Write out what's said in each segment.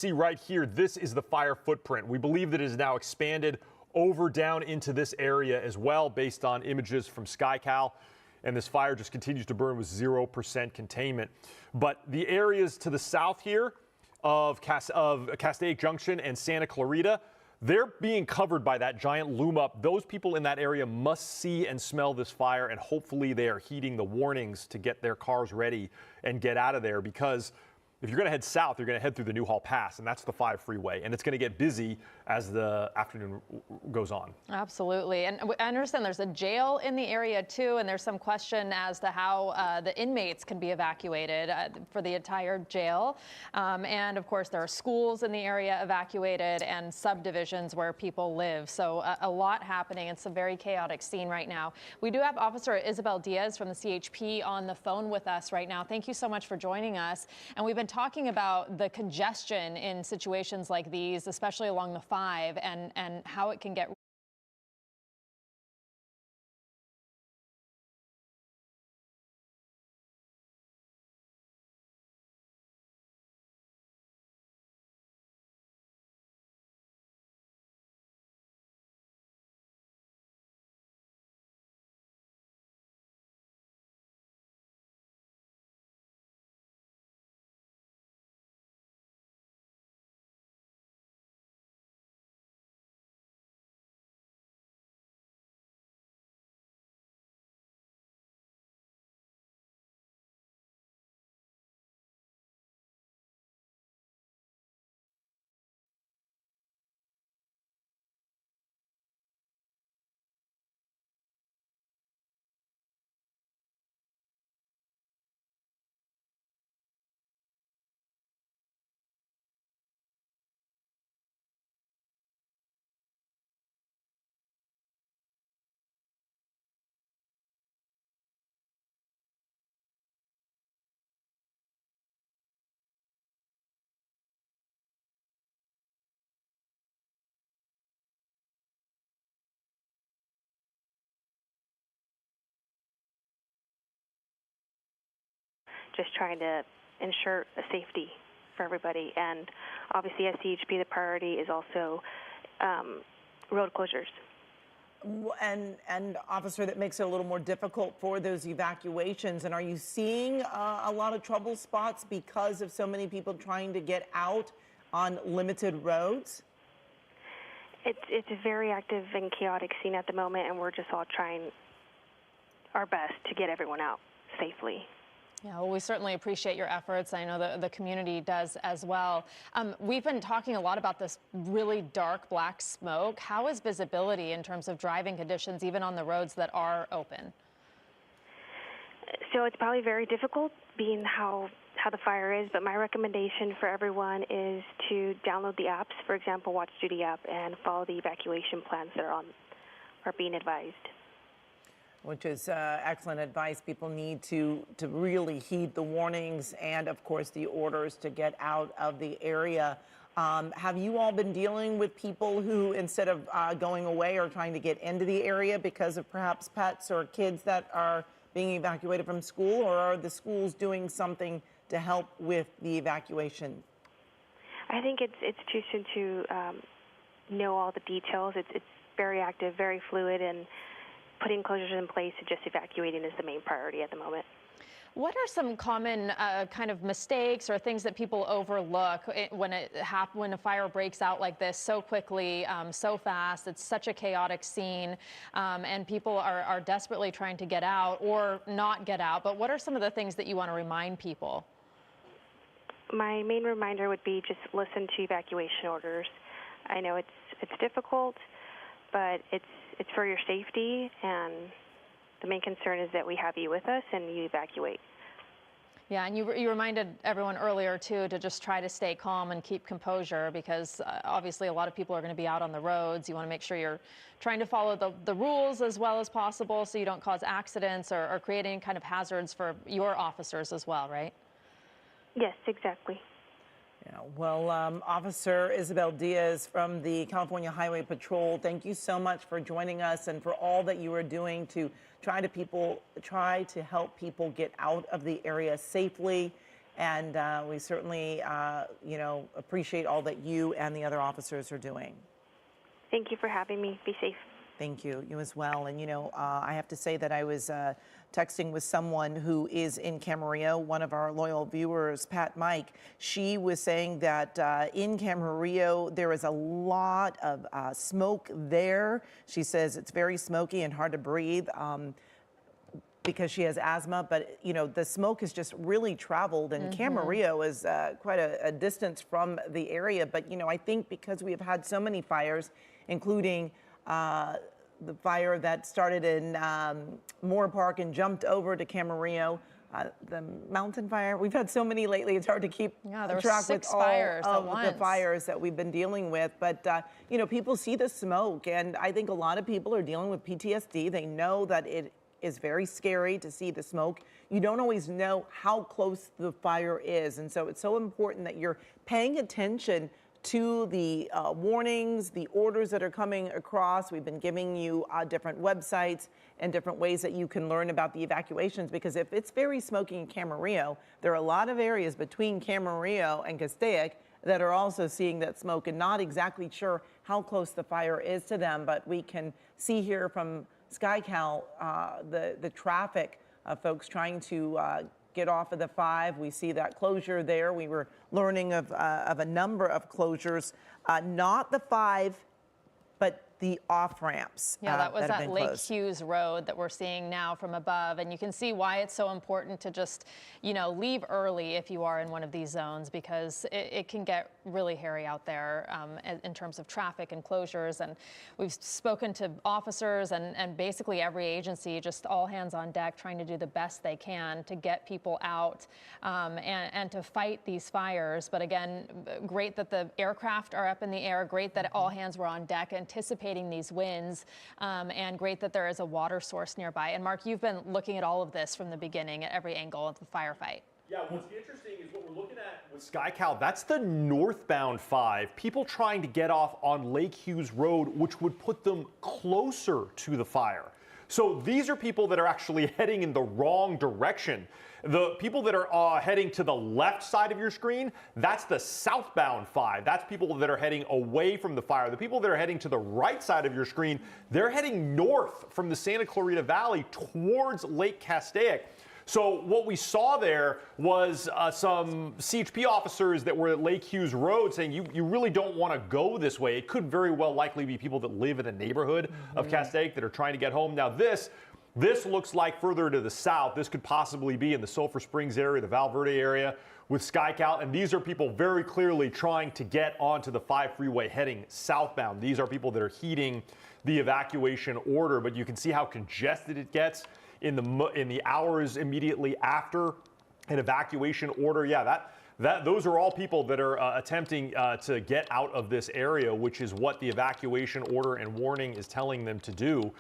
See right here, this is the fire footprint. We believe that it is now expanded down into this area as well, based on images from SkyCal. And this fire just continues to burn with 0% containment. But the areas to the south here of Castaic Junction and Santa Clarita, they're being covered by that giant loom up. Those people in that area must see and smell this fire, and hopefully they are heeding the warnings to get their cars ready and get out of there, because if you're going to head south, you're going to head through the Newhall Pass, and that's the 5 freeway, and it's going to get busy as the afternoon goes on. Absolutely. And I understand there's a jail in the area, too, and there's some question as to how the inmates can be evacuated for the entire jail. And, of course, there are schools in the area evacuated and subdivisions where people live. So a lot happening. It's a very chaotic scene right now. We do have Officer Isabel Diaz from the CHP on the phone with us right now. Thank you so much for joining us. And we've been talking about the congestion in situations like these, especially along the 5, and how it can get just trying to ensure a safety for everybody. And obviously at CHP, the priority is also road closures. And officer, that makes it a little more difficult for those evacuations. And are you seeing a lot of trouble spots because of so many people trying to get out on limited roads? It's a very active and chaotic scene at the moment, and we're just all trying our best to get everyone out safely. Yeah, well, we certainly appreciate your efforts. I know the community does as well. We've been talking a lot about this really dark black smoke. How is visibility in terms of driving conditions, even on the roads that are open? So it's probably very difficult, being how the fire is, but my recommendation for everyone is to download the apps, for example, Watch Duty app, and follow the evacuation plans that are being advised. Which is excellent advice. People need to really heed the warnings and, of course, the orders to get out of the area. Have you all been dealing with people who, instead of going away, are trying to get into the area because of perhaps pets or kids that are being evacuated from school, or are the schools doing something to help with the evacuation? I think it's too soon to know all the details. It's very active, very fluid, and putting closures in place and just evacuating is the main priority at the moment. What are some common kind of mistakes or things that people overlook when a fire breaks out like this so quickly, so fast? It's such a chaotic scene, and people are desperately trying to get out or not get out. But what are some of the things that you want to remind people? My main reminder would be just listen to evacuation orders. I know it's difficult, but it's for your safety, and the main concern is that we have you with us and you evacuate. Yeah, and you reminded everyone earlier, too, to just try to stay calm and keep composure, because obviously a lot of people are going to be out on the roads. You want to make sure you're trying to follow the rules as well as possible so you don't cause accidents or create any kind of hazards for your officers as well, right? Yes, exactly. Yeah, well, Officer Isabel Diaz from the California Highway Patrol, thank you so much for joining us and for all that you are doing to try to help people get out of the area safely And we certainly, appreciate all that you and the other officers are doing. Thank you for having me. Be safe. Thank you. You as well. And, I have to say that I was texting with someone who is in Camarillo, one of our loyal viewers, Pat Mike. She was saying that in Camarillo, there is a lot of smoke there. She says it's very smoky and hard to breathe. Because she has asthma, but the smoke has just really traveled, and Camarillo is quite a distance from the area. But I think because we have had so many fires, including the fire that started in Moore Park and jumped over to Camarillo, the mountain fire. We've had so many lately; it's hard to keep track with all of the fires that we've been dealing with. But people see the smoke, and I think a lot of people are dealing with PTSD. They know that it is very scary to see the smoke. You don't always know how close the fire is. And so it's so important that you're paying attention to the warnings, the orders that are coming across. We've been giving you different websites and different ways that you can learn about the evacuations, because if it's very smoky in Camarillo, there are a lot of areas between Camarillo and Castaic that are also seeing that smoke and not exactly sure how close the fire is to them. But we can see here from SkyCal, the traffic of folks trying to get off of the 5. We see that closure there. We were learning of a number of closures, not the 5, but the off ramps. Yeah, that was at Lake Hughes Road that we're seeing now from above. And you can see why it's so important to just, leave early if you are in one of these zones, because it can get really hairy out there in terms of traffic and closures. And we've spoken to officers and basically every agency, just all hands on deck, trying to do the best they can to get people out and to fight these fires. But again, great that the aircraft are up in the air, great that all hands were on deck anticipating these winds, and great that there is a water source nearby. And Mark, you've been looking at all of this from the beginning at every angle of the firefight. Yeah, what's interesting is what we're looking at with SkyCal. That's the northbound 5. People trying to get off on Lake Hughes Road, which would put them closer to the fire. So these are people that are actually heading in the wrong direction. The people that are heading to the left side of your screen, that's the southbound 5. That's people that are heading away from the fire. The people that are heading to the right side of your screen, they're heading north from the Santa Clarita Valley towards Lake Castaic. So what we saw there was some CHP officers that were at Lake Hughes Road saying you really don't want to go this way. It could very well likely be people that live in the neighborhood of Castaic that are trying to get home. Now this looks like further to the south. This could possibly be in the Sulphur Springs area, the Val Verde area with SkyCal. And these are people very clearly trying to get onto the 5 freeway heading southbound. These are people that are heeding the evacuation order, but you can see how congested it gets in the hours immediately after an evacuation order. Yeah, those are all people that are attempting to get out of this area, which is what the evacuation order and warning is telling them to do.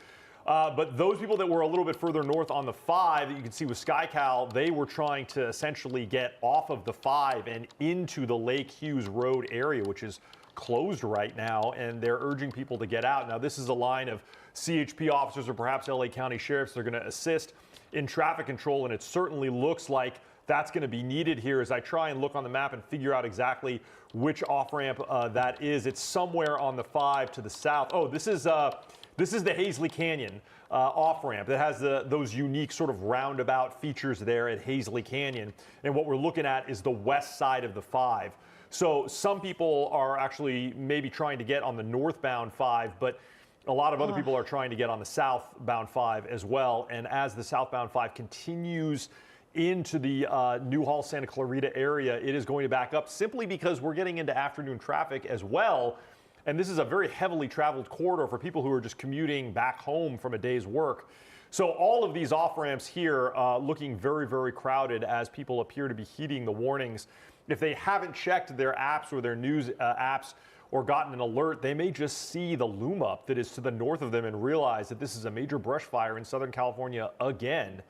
But those people that were a little bit further north on the 5 that you can see with SkyCal, they were trying to essentially get off of the 5 and into the Lake Hughes Road area, which is closed right now, and they're urging people to get out. Now, this is a line of CHP officers or perhaps LA County sheriffs that are going to assist in traffic control, and it certainly looks like that's going to be needed here as I try and look on the map and figure out exactly which off-ramp that is. It's somewhere on the 5 to the south. Oh, this is the Hazley Canyon off-ramp that has those unique sort of roundabout features there at Hazley Canyon. And what we're looking at is the west side of the 5. So some people are actually maybe trying to get on the northbound 5, but a lot of other people are trying to get on the southbound 5 as well. And as the southbound 5 continues into the Newhall, Santa Clarita area, it is going to back up simply because we're getting into afternoon traffic as well. And this is a very heavily traveled corridor for people who are just commuting back home from a day's work. So all of these off-ramps here looking very, very crowded as people appear to be heeding the warnings. If they haven't checked their apps or their news apps or gotten an alert, they may just see the loom up that is to the north of them and realize that this is a major brush fire in Southern California again.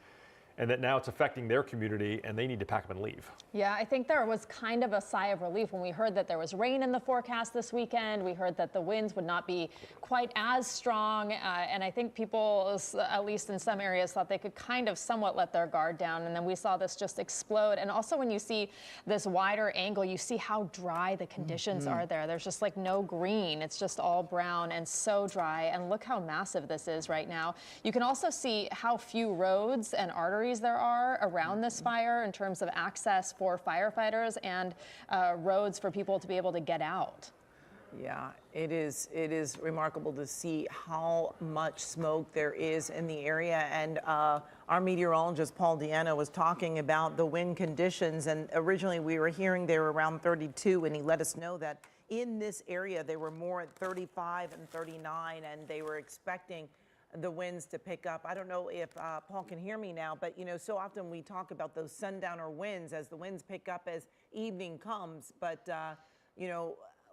and that now it's affecting their community and they need to pack up and leave. Yeah, I think there was kind of a sigh of relief when we heard that there was rain in the forecast this weekend. We heard that the winds would not be quite as strong, and I think people, at least in some areas, thought they could kind of somewhat let their guard down, and then we saw this just explode. And also when you see this wider angle, you see how dry the conditions are there. There's just like no green. It's just all brown and so dry, and look how massive this is right now. You can also see how few roads and arteries there are around this fire in terms of access for firefighters and roads for people to be able to get out. Yeah, it is remarkable to see how much smoke there is in the area. And our meteorologist, Paul Deanna, was talking about the wind conditions. And originally we were hearing they were around 32, and he let us know that in this area they were more at 35 and 39, and they were expecting the winds to pick up. I don't know if Paul can hear me now, but so often we talk about those sundowner winds as the winds pick up as evening comes. But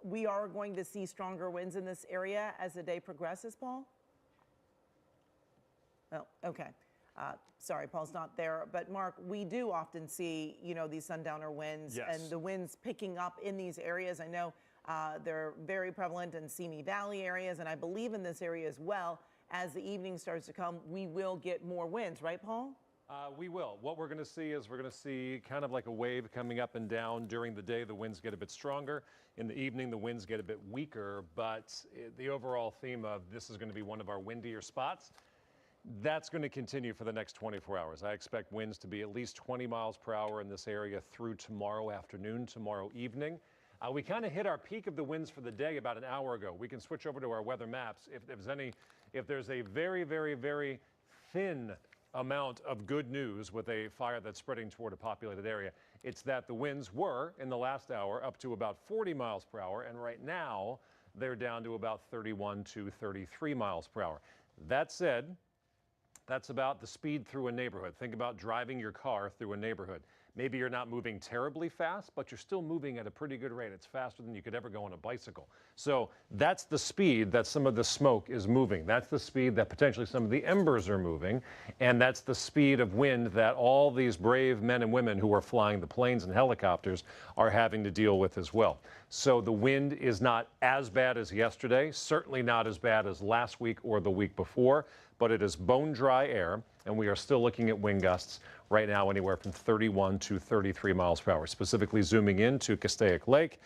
we are going to see stronger winds in this area as the day progresses, Paul? Oh, okay. Sorry, Paul's not there. But Mark, we do often see, these sundowner winds. Yes. And the winds picking up in these areas. I know they're very prevalent in Simi Valley areas, and I believe in this area as well. As the evening starts to come, we will get more winds, right, Paul? We will. What we're going to see is we're going to see kind of like a wave coming up and down. During the day, the winds get a bit stronger. In the evening, the winds get a bit weaker. But the overall theme of this is going to be one of our windier spots. That's going to continue for the next 24 hours. I expect winds to be at least 20 miles per hour in this area through tomorrow afternoon, tomorrow evening. We kind of hit our peak of the winds for the day about an hour ago. We can switch over to our weather maps. If there's a very, very, very thin amount of good news with a fire that's spreading toward a populated area, it's that the winds were, in the last hour, up to about 40 miles per hour, and right now they're down to about 31 to 33 miles per hour. That said, that's about the speed through a neighborhood. Think about driving your car through a neighborhood. Maybe you're not moving terribly fast, but you're still moving at a pretty good rate. It's faster than you could ever go on a bicycle. So that's the speed that some of the smoke is moving. That's the speed that potentially some of the embers are moving. And that's the speed of wind that all these brave men and women who are flying the planes and helicopters are having to deal with as well. So the wind is not as bad as yesterday, certainly not as bad as last week or the week before, but it is bone dry air, and we are still looking at wind gusts right now anywhere from 31 to 33 miles per hour. Specifically zooming into Castaic Lake,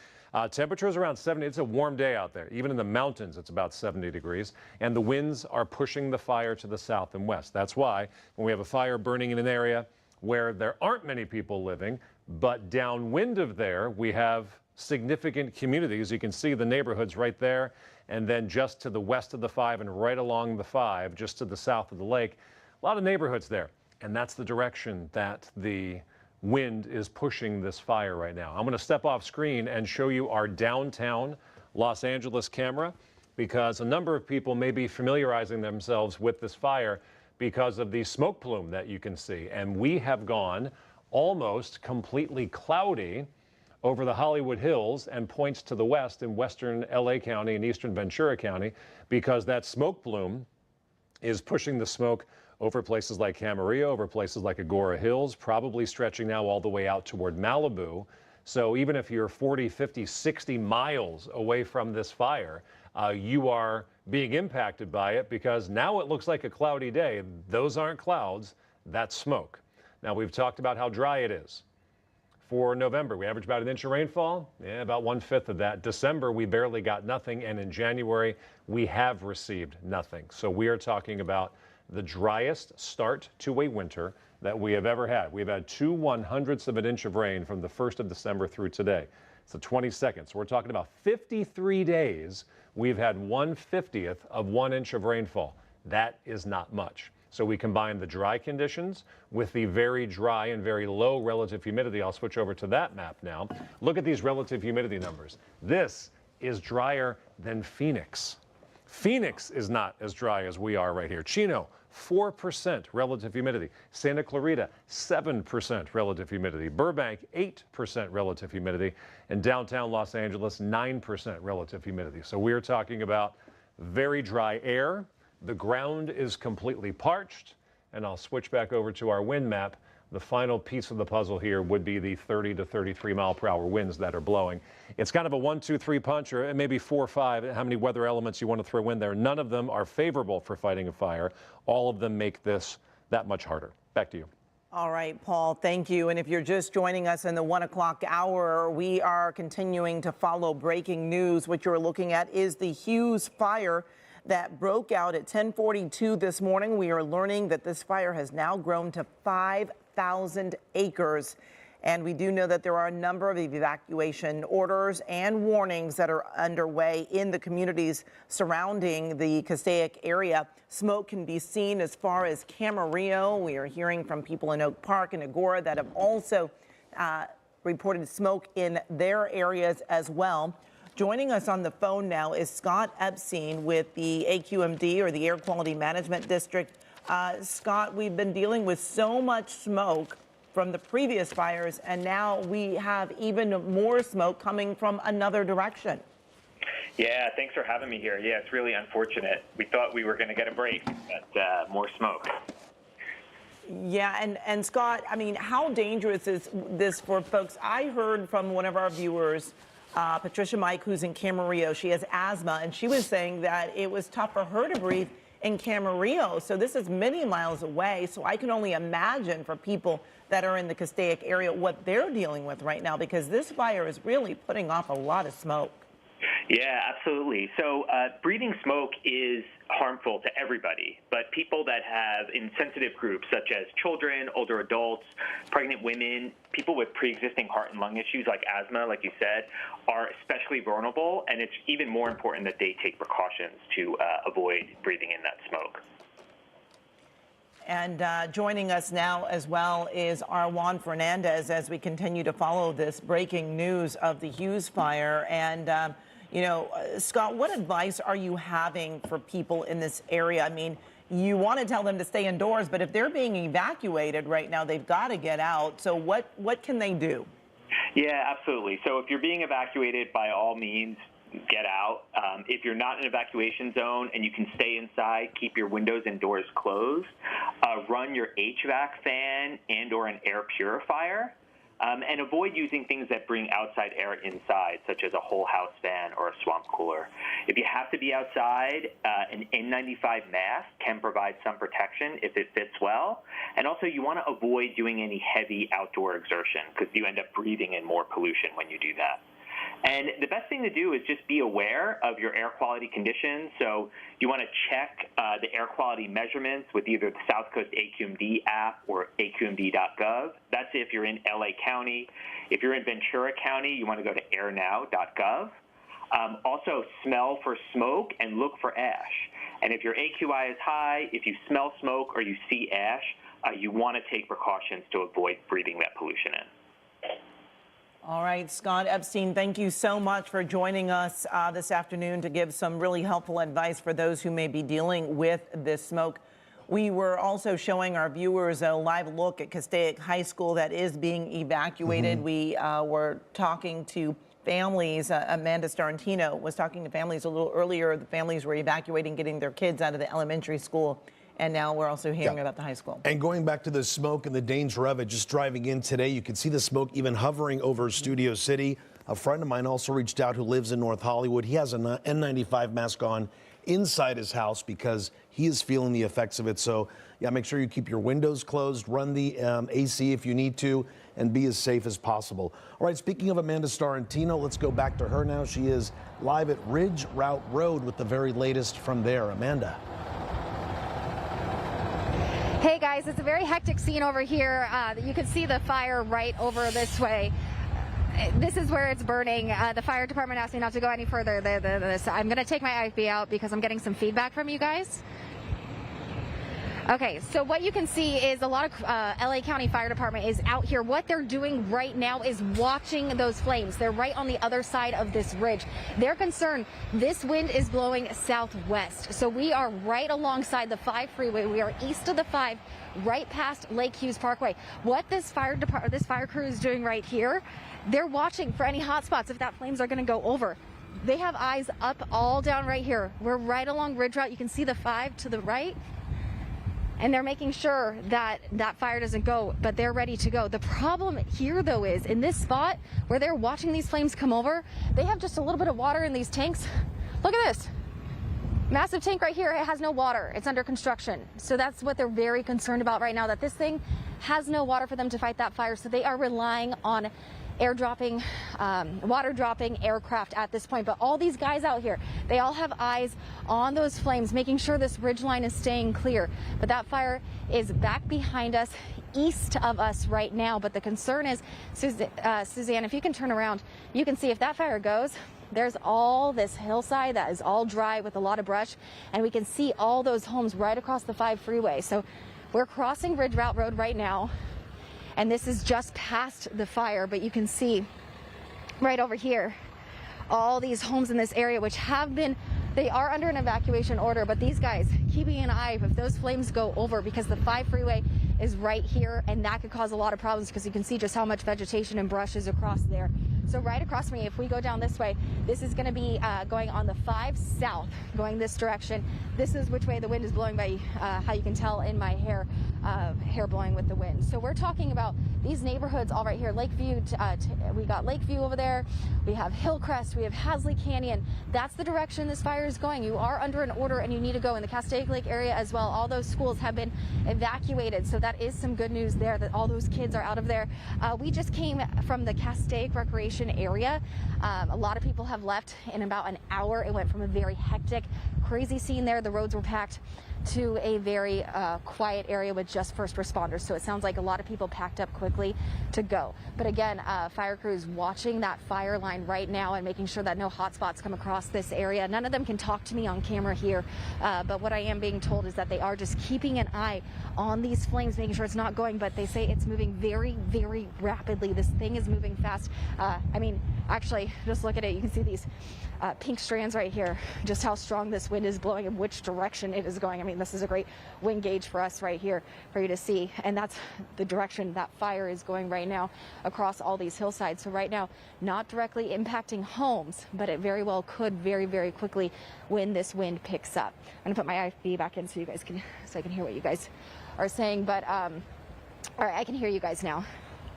temperatures around 70. It's a warm day out there. Even in the mountains, it's about 70 degrees, and the winds are pushing the fire to the south and west. That's why when we have a fire burning in an area where there aren't many people living, but downwind of there, we have significant communities. You can see the neighborhoods right there, and then just to the west of the 5 and right along the 5, just to the south of the lake, a lot of neighborhoods there. And that's the direction that the wind is pushing this fire right now. I'm going to step off screen and show you our downtown Los Angeles camera, because a number of people may be familiarizing themselves with this fire because of the smoke plume that you can see. And we have gone almost completely cloudy over the Hollywood Hills and points to the west in western LA County and eastern Ventura County, because that smoke plume is pushing the smoke over places like Camarillo, over places like Agora Hills, probably stretching now all the way out toward Malibu. So even if you're 40, 50, 60 miles away from this fire, you are being impacted by it, because now it looks like a cloudy day. Those aren't clouds, that's smoke. Now, we've talked about how dry it is. For November, we average about an inch of rainfall, about 1/5 of that. December, we barely got nothing, and in January, we have received nothing. So we are talking about the driest start to a winter that we have ever had. We've had 2/100ths of an inch of rain from the 1st of December through today. It's the 22nd. So we're talking about 53 days. We've had 1/50th of 1 inch of rainfall. That is not much. So we combine the dry conditions with the very dry and very low relative humidity. I'll switch over to that map now. Look at these relative humidity numbers. This is drier than Phoenix. Phoenix is not as dry as we are right here. Chino, 4% relative humidity. Santa Clarita, 7% relative humidity. Burbank, 8% relative humidity. And downtown Los Angeles, 9% relative humidity. So we're talking about very dry air. The ground is completely parched. and I'll switch back over to our wind map. The final piece of the puzzle here would be the 30 to 33 mile per hour winds that are blowing. It's kind of a 1, 2, 3 punch, or maybe 4 or 5, how many weather elements you want to throw in there. None of them are favorable for fighting a fire. All of them make this that much harder. Back to you. All right, Paul, thank you. And if you're just joining us in the 1 o'clock hour, we are continuing to follow breaking news. What you're looking at is the Hughes fire that broke out at 10:42 this morning. We are learning that this fire has now grown to 5,000 acres. And we do know that there are a number of evacuation orders and warnings that are underway in the communities surrounding the Castaic area. Smoke can be seen as far as Camarillo. We are hearing from people in Oak Park and Agora that have also reported smoke in their areas as well. Joining us on the phone now is Scott Epstein with the AQMD, or the Air Quality Management District. Scott, we've been dealing with so much smoke from the previous fires, and now we have even more smoke coming from another direction. Yeah, thanks for having me here. Yeah, it's really unfortunate. We thought we were going to get a break, but more smoke. Yeah, and Scott, I mean, how dangerous is this for folks? I heard from one of our viewers, Patricia Mike, who's in Camarillo. She has asthma, and she was saying that it was tough for her to breathe in Camarillo. So this is many miles away. So I can only imagine for people that are in the Castaic area what they're dealing with right now, because this fire is really putting off a lot of smoke. Yeah, absolutely. So breathing smoke is harmful to everybody, but people that have in sensitive groups such as children, older adults, pregnant women, people with pre-existing heart and lung issues like asthma, like you said, are especially vulnerable, and it's even more important that they take precautions to avoid breathing in that smoke. And joining us now as well is Juan Fernandez as we continue to follow this breaking news of the Hughes fire. And, you know, Scott, what advice are you having for people in this area? I mean, you want to tell them to stay indoors, but if they're being evacuated right now, they've got to get out. So what can they do? Yeah, absolutely. So if you're being evacuated, by all means, get out. If you're not in an evacuation zone and you can stay inside, keep your windows and doors closed. Run your HVAC fan and or an air purifier. And avoid using things that bring outside air inside, such as a whole house fan or a swamp cooler. If you have to be outside, an N95 mask can provide some protection if it fits well. And also, you want to avoid doing any heavy outdoor exertion because you end up breathing in more pollution when you do that. And the best thing to do is just be aware of your air quality conditions. So you want to check the air quality measurements with either the South Coast AQMD app or aqmd.gov. That's if you're in LA County. If you're in Ventura County, you want to go to airnow.gov. Also, smell for smoke and look for ash. And if your AQI is high, if you smell smoke or you see ash, you want to take precautions to avoid breathing that pollution in. All right, Scott Epstein, thank you so much for joining us this afternoon to give some really helpful advice for those who may be dealing with this smoke. We were also showing our viewers a live look at Castaic High School that is being evacuated. We were talking to families. Amanda Starantino was talking to families a little earlier. The families were evacuating, getting their kids out of the elementary school. And now we're also hearing about the high school. And going back to the smoke and the danger of it, just driving in today, you can see the smoke even hovering over Studio City. A friend of mine also reached out who lives in North Hollywood. He has an N95 mask on inside his house because he is feeling the effects of it. So, yeah, make sure you keep your windows closed, run the AC if you need to, and be as safe as possible. All right, speaking of Amanda Starantino, let's go back to her now. She is live at Ridge Route Road with the very latest from there. Amanda. Hey guys, it's a very hectic scene over here. You can see the fire right over this way. This is where it's burning. The fire department asked me not to go any further. I'm going to take my IFB out because I'm getting some feedback from you guys. Okay, so what you can see is a lot of LA County Fire Department is out here. What they're doing right now is watching those flames. They're right on the other side of this ridge. They're concerned this wind is blowing southwest. So we are right alongside the 5 freeway. We are east of the 5, right past Lake Hughes Parkway. What this fire crew is doing right here, they're watching for any hot spots if that flames are going to go over. They have eyes up all down right here. We're right along Ridge Route. You can see the 5 to the right. and they're making sure that that fire doesn't go, but they're ready to go. The problem here, though, is in this spot where they're watching these flames come over, they have just a little bit of water in these tanks. Look at this. Massive tank right here. It has no water. It's under construction. So that's what they're very concerned about right now, that this thing has no water for them to fight that fire. So they are relying on airdropping, water dropping aircraft at this point. But all these guys out here, they all have eyes on those flames, making sure this ridge line is staying clear. But that fire is back behind us, east of us right now. But the concern is, Suzanne, if you can turn around, you can see if that fire goes, there's all this hillside that is all dry with a lot of brush, and we can see all those homes right across the 5 freeway. So we're crossing Ridge Route Road right now, and this is just past the fire, but you can see right over here all these homes in this area, which have been, they are under an evacuation order, but these guys keeping an eye if those flames go over, because the 5 freeway is right here, and that could cause a lot of problems because you can see just how much vegetation and brush is across there. So right across from me, if we go down this way, this is going to be going on the 5 south, going this direction. This is which way the wind is blowing by how you can tell in my hair blowing with the wind. So we're talking about these neighborhoods all right here. Lakeview, we got Lakeview over there. We have Hillcrest. We have Hasley Canyon. That's the direction this fire is going. You are under an order and you need to go in the Castaic Lake area as well. All those schools have been evacuated. So that is some good news there, that all those kids are out of there. We just came from the Castaic Recreation area. A lot of people have left in about an hour. It went from a very hectic, crazy scene there. The roads were packed to a very quiet area with just first responders. So it sounds like a lot of people packed up quickly to go. But again, fire crews watching that fire line right now and making sure that no hot spots come across this area. None of them can talk to me on camera here, but what I am being told is that they are just keeping an eye on these flames, making sure it's not going, but they say it's moving very, very rapidly. This thing is moving fast. I mean, actually, just look at it. You can see these pink strands right here, just how strong this wind is blowing and which direction it is going. I mean, this is a great wind gauge for us right here for you to see. And that's the direction that fire is going right now across all these hillsides. So right now, not directly impacting homes, but it very well could very, very quickly when this wind picks up. I'm gonna put my IFB back in so you guys can, so I can hear what you guys are saying. But all right, I can hear you guys now.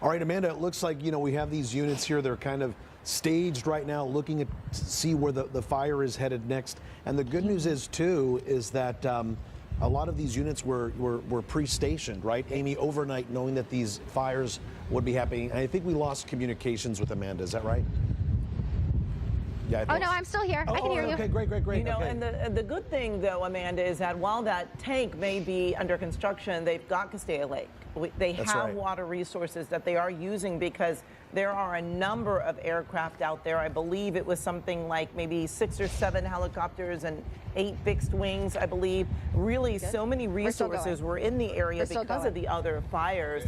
All right, Amanda, it looks like, you know, we have these units here. They're kind of staged right now, looking at see where the fire is headed next. And the good news is, too, is that a lot of these units were pre-stationed, right, Amy, overnight, knowing that these fires would be happening. And I think we lost communications with Amanda. Is that right? Yeah. Oh, no, I'm still here. I can hear you. Okay, great. You know, okay. and the good thing, though, Amanda, is that while that tank may be under construction, they've got Castaic Lake. They That's have right. water resources that they are using, because there are a number of aircraft out there. I believe it was something like maybe 6 or 7 helicopters and 8 fixed wings, I believe. Really, so many resources were in the area because of the other fires.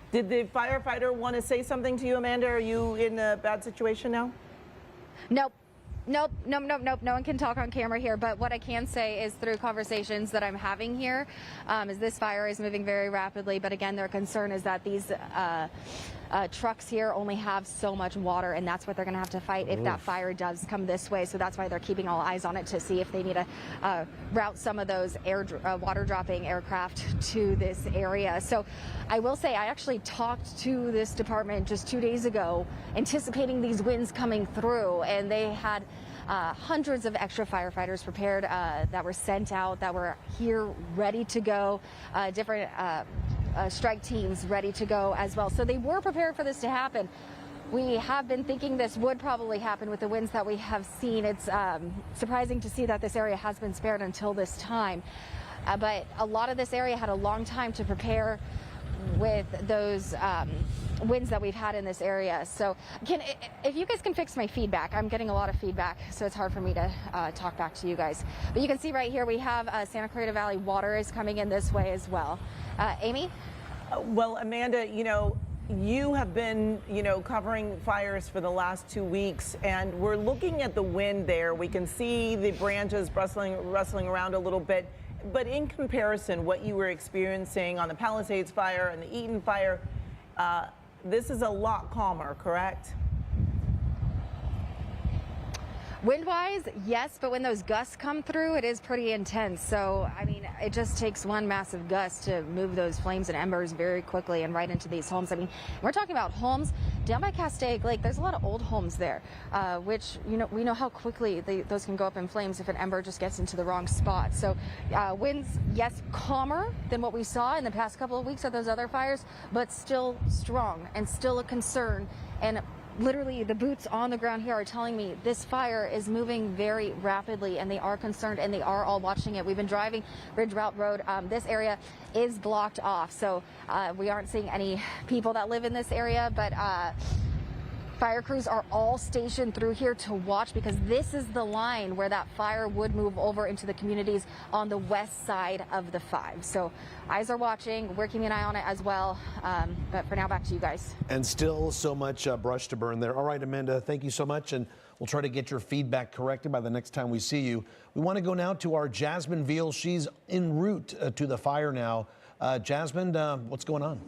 Did the firefighter want to say something to you, Amanda? Are you in a bad situation now? Nope. No one can talk on camera here, but what I can say is through conversations that I'm having here is this fire is moving very rapidly, but again, their concern is that these trucks here only have so much water, and that's what they're going to have to fight if that fire does come this way. So that's why they're keeping all eyes on it to see if they need to route some of those water dropping aircraft to this area. So I will say I actually talked to this department just 2 days ago, anticipating these winds coming through, and they had hundreds of extra firefighters prepared that were sent out, that were here ready to go, different strike teams ready to go as well. So they were prepared for this to happen. We have been thinking this would probably happen with the winds that we have seen. It's surprising to see that this area has been spared until this time. But a lot of this area had a long time to prepare with those winds that we've had in this area. So if you guys can fix my feedback, I'm getting a lot of feedback, so it's hard for me to talk back to you guys. But you can see right here we have Santa Clarita Valley water is coming in this way as well. Amy? Well, Amanda, you know, you have been, covering fires for the last 2 weeks, and we're looking at the wind there. We can see the branches rustling around a little bit. But in comparison, what you were experiencing on the Palisades fire and the Eaton fire, this is a lot calmer, correct? Wind-wise, yes, but when those gusts come through, it is pretty intense. So, I mean, it just takes one massive gust to move those flames and embers very quickly and right into these homes. I mean, we're talking about homes down by Castaic Lake. There's a lot of old homes there, which, you know, we know how quickly those can go up in flames if an ember just gets into the wrong spot. So, winds, yes, calmer than what we saw in the past couple of weeks of those other fires, but still strong and still a concern. And literally, the boots on the ground here are telling me this fire is moving very rapidly, and they are concerned, and they are all watching it. We've been driving Ridge Route Road. This area is blocked off, so we aren't seeing any people that live in this area, but fire crews are all stationed through here to watch, because this is the line where that fire would move over into the communities on the west side of the 5. So eyes are watching. We're keeping an eye on it as well. But for now, back to you guys. And still so much brush to burn there. All right, Amanda, thank you so much. And we'll try to get your feedback corrected by the next time we see you. We want to go now to our Jasmine Veal. She's en route to the fire now. Jasmine, what's going on?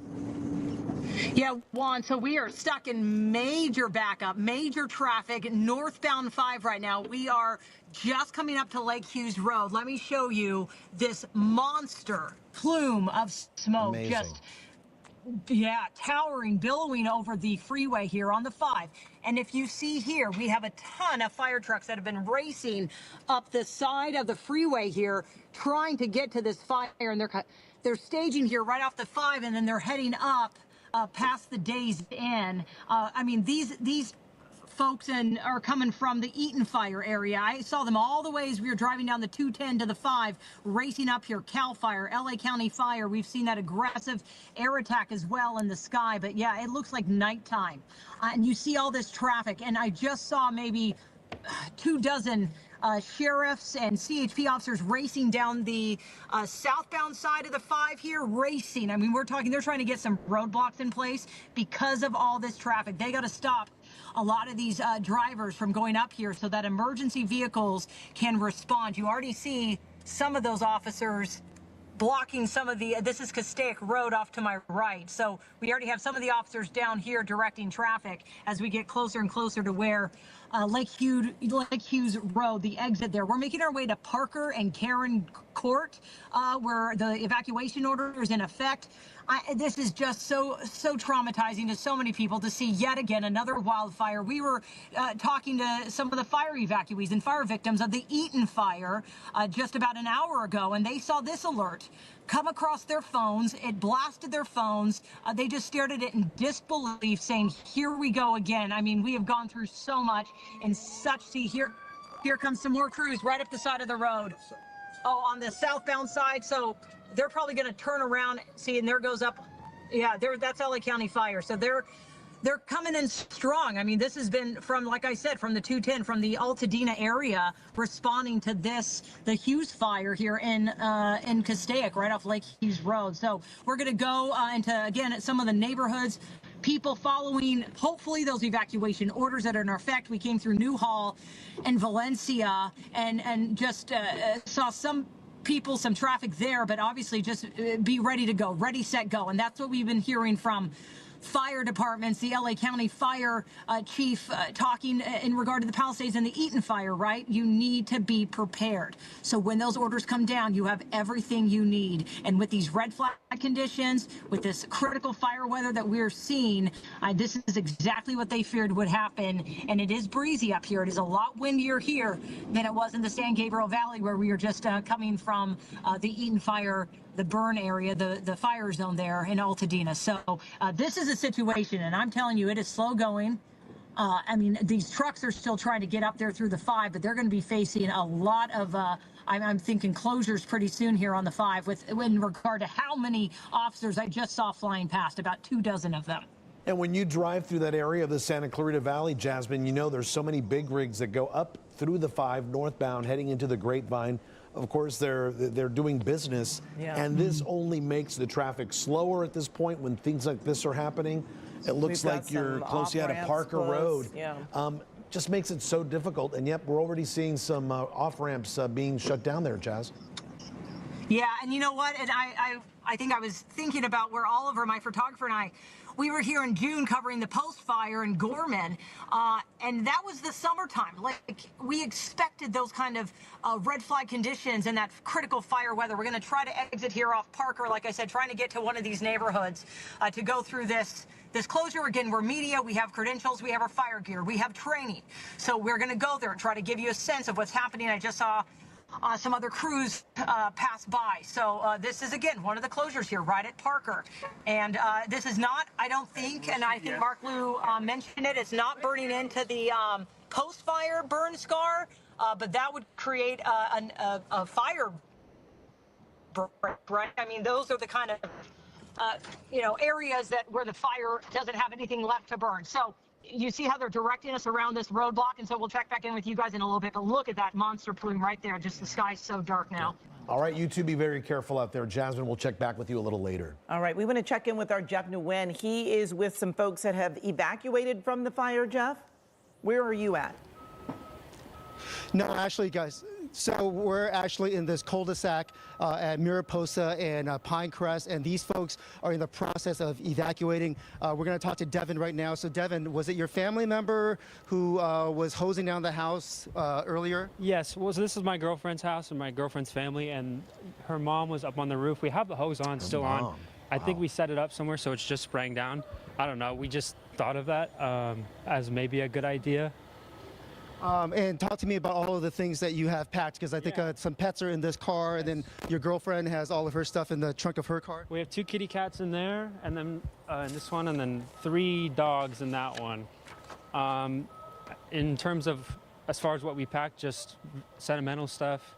Yeah, Juan, so we are stuck in major backup, major traffic, northbound 5 right now. We are just coming up to Lake Hughes Road. Let me show you this monster plume of smoke. Amazing. Just, yeah, towering, billowing over the freeway here on the 5. And if you see here, we have a ton of fire trucks that have been racing up the side of the freeway here, trying to get to this fire. And they're staging here right off the 5, and then they're heading up past the Days Inn. I mean, these folks are coming from the Eaton Fire area. I saw them all the way as we were driving down the 210 to the 5, racing up here. Cal Fire, LA County Fire. We've seen that aggressive air attack as well in the sky. But yeah, it looks like nighttime. And you see all this traffic. And I just saw maybe 24 sheriffs and CHP officers racing down the southbound side of the 5 here, racing. I mean, we're talking, they're trying to get some roadblocks in place because of all this traffic. They got to stop a lot of these drivers from going up here so that emergency vehicles can respond. You already see some of those officers blocking some of this is Castaic Road off to my right. So we already have some of the officers down here directing traffic as we get closer and closer to where Lake Hughes Road, the exit there. We're making our way to Parker and Karen Court, where the evacuation order is in effect. This is just so traumatizing to so many people to see yet again another wildfire. We were talking to some of the fire evacuees and fire victims of the Eaton fire just about an hour ago, and they saw this alert come across their phones. It blasted their phones. They just stared at it in disbelief, saying, here we go again. I mean, we have gone through so much and such. See, here comes some more crews right up the side of the road. Oh, on the southbound side. So they're probably going to turn around. See, and there goes up. Yeah, that's LA County Fire. So they're coming in strong. I mean, this has been from, like I said, from the 210, from the Altadena area, responding to the Hughes fire here in Castaic, right off Lake Hughes Road. So we're going to go into, again, some of the neighborhoods, people following, hopefully, those evacuation orders that are in effect. We came through Newhall and Valencia and just saw some people, some traffic there, but obviously just be ready to go, ready, set, go. And that's what we've been hearing from fire departments, the LA County Fire Chief talking in regard to the Palisades and the Eaton fire, right? You need to be prepared. So when those orders come down, you have everything you need. And with these red flag conditions, with this critical fire weather that we're seeing, this is exactly what they feared would happen. And it is breezy up here. It is a lot windier here than it was in the San Gabriel Valley, where we were just coming from the Eaton fire, the burn area, the fire zone there in Altadena. So this is a situation, and I'm telling you, it is slow going. I mean, these trucks are still trying to get up there through the 5, but they're going to be facing a lot of, I'm thinking closures pretty soon here on the 5 in regard to how many officers I just saw flying past, about 24 of them. And when you drive through that area of the Santa Clarita Valley, Jasmine, you know there's so many big rigs that go up through the 5 northbound heading into the Grapevine. Of course, they're doing business, and this only makes the traffic slower at this point when things like this are happening. It looks like you're close to Parker Road. Yeah. Just makes it so difficult, and yep, we're already seeing some off-ramps being shut down there, Jazz. Yeah, and you know what? And I think I was thinking about where Oliver, my photographer, and I We were here in June covering the post fire in Gorman, and that was the summertime. Like, we expected those kind of red flag conditions and that critical fire weather. We're going to try to exit here off Parker, like I said, trying to get to one of these neighborhoods to go through this closure. Again, we're media, we have credentials, we have our fire gear, we have training. So we're going to go there and try to give you a sense of what's happening. I just saw some other crews pass by. So this is, again, one of the closures here right at Parker. And this is not, I don't think, and I think Mark Liu mentioned it, it's not burning into the post-fire burn scar, but that would create a fire break, right? I mean, those are the kind of areas where the fire doesn't have anything left to burn. So you see how they're directing us around this roadblock, and so we'll check back in with you guys in a little bit. But look at that monster plume right there. Just the sky's so dark now. All right, you two be very careful out there. Jasmine, we'll check back with you a little later. All right, we want to check in with our Jeff Nguyen. He is with some folks that have evacuated from the fire. Jeff, where are you at? No, actually, guys. So we're actually in this cul-de-sac at Mariposa and Pinecrest, and these folks are in the process of evacuating. We're going to talk to Devin right now. So Devin, was it your family member who was hosing down the house earlier? Yes. Well, so this is my girlfriend's house and my girlfriend's family, and her mom was up on the roof. We have the hose on, still on. I think we set it up somewhere so it's just spraying down. I don't know. We just thought of that as maybe a good idea. And talk to me about all of the things that you have packed, because I think some pets are in this car, and then your girlfriend has all of her stuff in the trunk of her car. We have 2 kitty cats in there, and then in this one, and then 3 dogs in that one. In terms of, as far as what we packed, just sentimental stuff,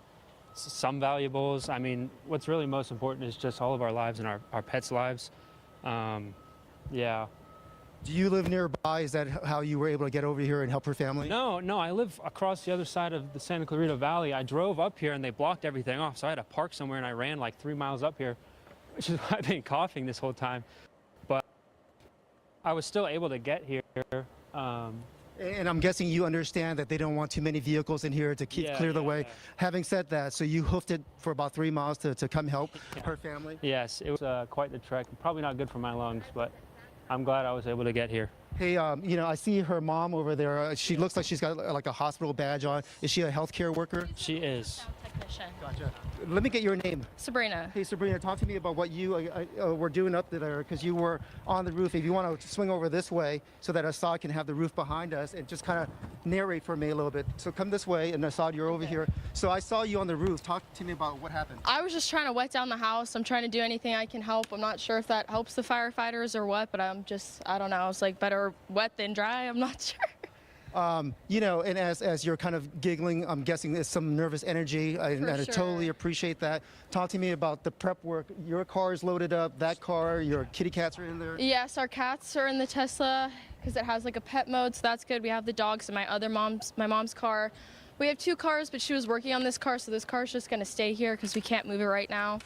some valuables. I mean, what's really most important is just all of our lives and our pets' lives. Yeah. Do you live nearby? Is that how you were able to get over here and help her family? No, I live across the other side of the Santa Clarita Valley. I drove up here and they blocked everything off, so I had to park somewhere, and I ran like 3 miles up here, which is why I've been coughing this whole time. But I was still able to get here. And I'm guessing you understand that they don't want too many vehicles in here to clear the way. Yeah. Having said that, so you hoofed it for about 3 miles to come help her family? Yes, it was quite the trek. Probably not good for my lungs, but I'm glad I was able to get here. Hey, I see her mom over there. She looks like she's got like a hospital badge on. Is she a healthcare worker? She is. Technician. Gotcha. Let me get your name. Sabrina. Hey, Sabrina, talk to me about what you were doing up there, because you were on the roof. If you want to swing over this way so that Assad can have the roof behind us, and just kind of narrate for me a little bit. So come this way, and Assad, you're over here. So I saw you on the roof. Talk to me about what happened. I was just trying to wet down the house. I'm trying to do anything I can help. I'm not sure if that helps the firefighters or what, but I don't know. It's like better wet than dry. I'm not sure. And as you're kind of giggling, I'm guessing there's some nervous energy, and I totally appreciate that. Talk to me about the prep work. Your car is loaded up, that car, your kitty cats are in there? Yes, our cats are in the Tesla because it has like a pet mode, so that's good. We have the dogs in my mom's car. We have 2 cars, but she was working on this car, so this car's just going to stay here because we can't move it right now.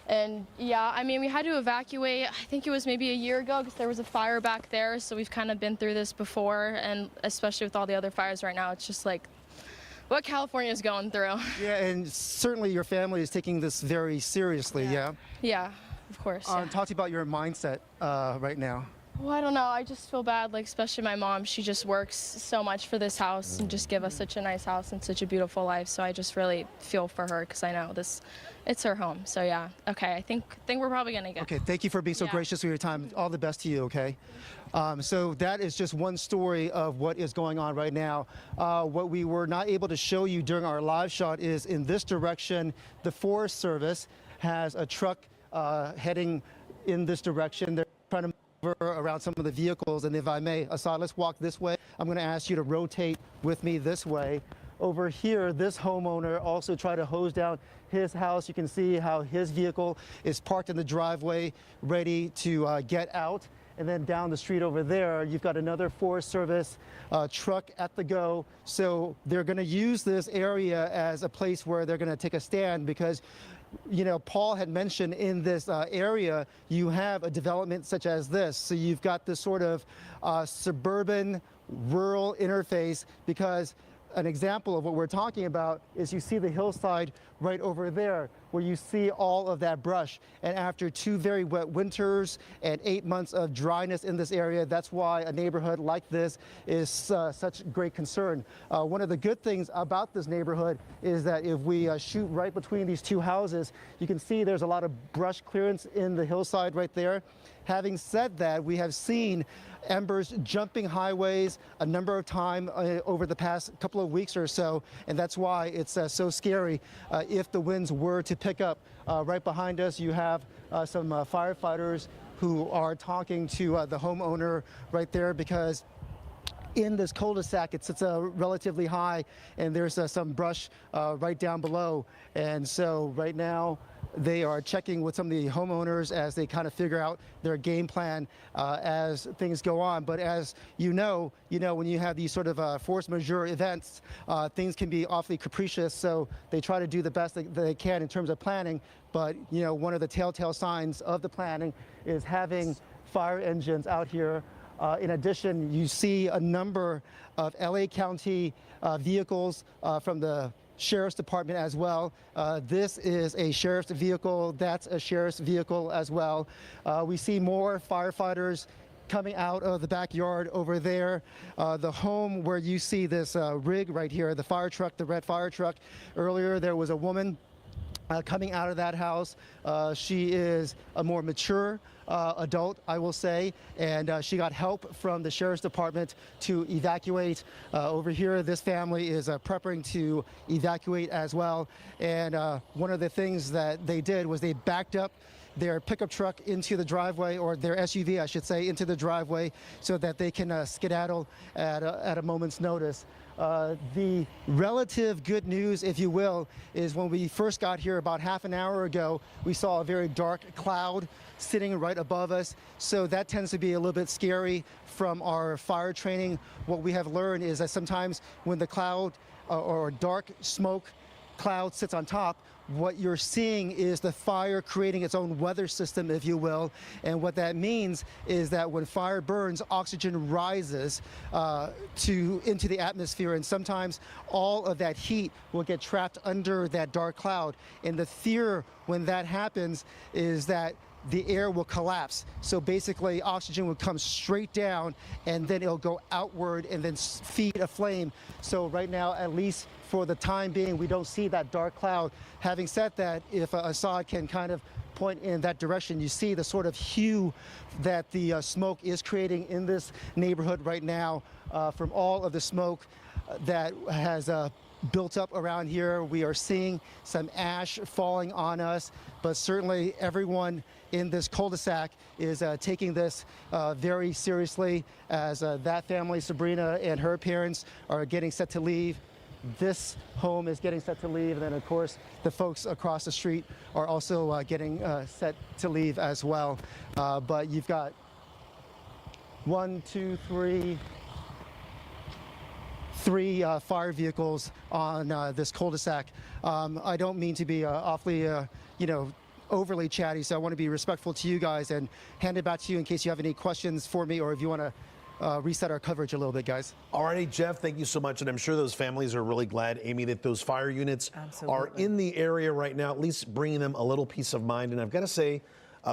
And yeah, I mean, we had to evacuate, I think it was maybe a year ago, because there was a fire back there, so we've kind of been through this before, and especially with all the other fires right now, it's just like what California is going through. Yeah, and certainly your family is taking this very seriously, yeah? Yeah, of course. Yeah. Talk to you about your mindset right now. Well, I don't know. I just feel bad, like especially my mom. She just works so much for this house and just give us such a nice house and such a beautiful life. So I just really feel for her because I know it's her home. So yeah, okay. I think we're probably gonna get. Okay, thank you for being so gracious with your time. All the best to you. Okay. So that is just one story of what is going on right now. What we were not able to show you during our live shot is in this direction. The Forest Service has a truck heading in this direction. They're trying to around some of the vehicles, and if I may, Assad, let's walk this way. I'm going to ask you to rotate with me this way. Over here, this homeowner also tried to hose down his house. You can see how his vehicle is parked in the driveway, ready to get out. And then down the street over there, you've got another Forest Service truck at the go. So they're going to use this area as a place where they're going to take a stand, because Paul had mentioned in this area, you have a development such as this. So you've got this sort of suburban rural interface, because an example of what we're talking about is you see the hillside right over there. where you see all of that brush. And after 2 very wet winters and 8 months of dryness in this area, that's why a neighborhood like this is such great concern. One of the good things about this neighborhood is that if we shoot right between these 2 houses, you can see there's a lot of brush clearance in the hillside right there. Having said that, we have seen embers jumping highways a number of times over the past couple of weeks or so, and that's why it's so scary if the winds were to pick up. Right behind us, you have some firefighters who are talking to the homeowner right there, because in this cul-de-sac, it sits relatively high, and there's some brush right down below. And so right now, they are checking with some of the homeowners as they kind of figure out their game plan as things go on. But as you know, when you have these sort of force majeure events, things can be awfully capricious. So they try to do the best that they can in terms of planning. But one of the telltale signs of the planning is having fire engines out here. In addition, you see a number of LA County vehicles from the Sheriff's Department as well. This is a sheriff's vehicle. That's a sheriff's vehicle as well. We see more firefighters coming out of the backyard over there. The home where you see this rig right here, the fire truck, the red fire truck. Earlier, there was a woman coming out of that house. She is a more mature adult, I will say, and she got help from the Sheriff's Department to evacuate. Over here, this family is prepping to evacuate as well. And one of the things that they did was they backed up their pickup truck into the driveway, or their SUV, I should say, into the driveway, so that they can skedaddle at a moment's notice. The relative good news, if you will, is when we first got here about half an hour ago, we saw a very dark cloud sitting right above us. So that tends to be a little bit scary from our fire training. What we have learned is that sometimes when the cloud or dark smoke cloud sits on top, what you're seeing is the fire creating its own weather system, if you will. And what that means is that when fire burns, oxygen rises into the atmosphere. And sometimes all of that heat will get trapped under that dark cloud. And the fear when that happens is that the air will collapse. So basically, oxygen will come straight down, and then it'll go outward and then feed a flame. So right now, at least for the time being, we don't see that dark cloud. Having said that, if Assad can kind of point in that direction, you see the sort of hue that the smoke is creating in this neighborhood right now from all of the smoke that has built up around here. We are seeing some ash falling on us, but certainly everyone in this cul-de-sac is taking this very seriously, as that family, Sabrina and her parents, are getting set to leave. This home is getting set to leave, and then of course the folks across the street are also getting set to leave as well. But you've got 3 fire vehicles on this cul-de-sac. I don't mean to be awfully, overly chatty, so I want to be respectful to you guys and hand it back to you in case you have any questions for me, or if you want to reset our coverage a little bit, guys. All righty, Jeff, thank you so much. And I'm sure those families are really glad, Amy, that those fire units are in the area right now, at least bringing them a little peace of mind. And I've got to say,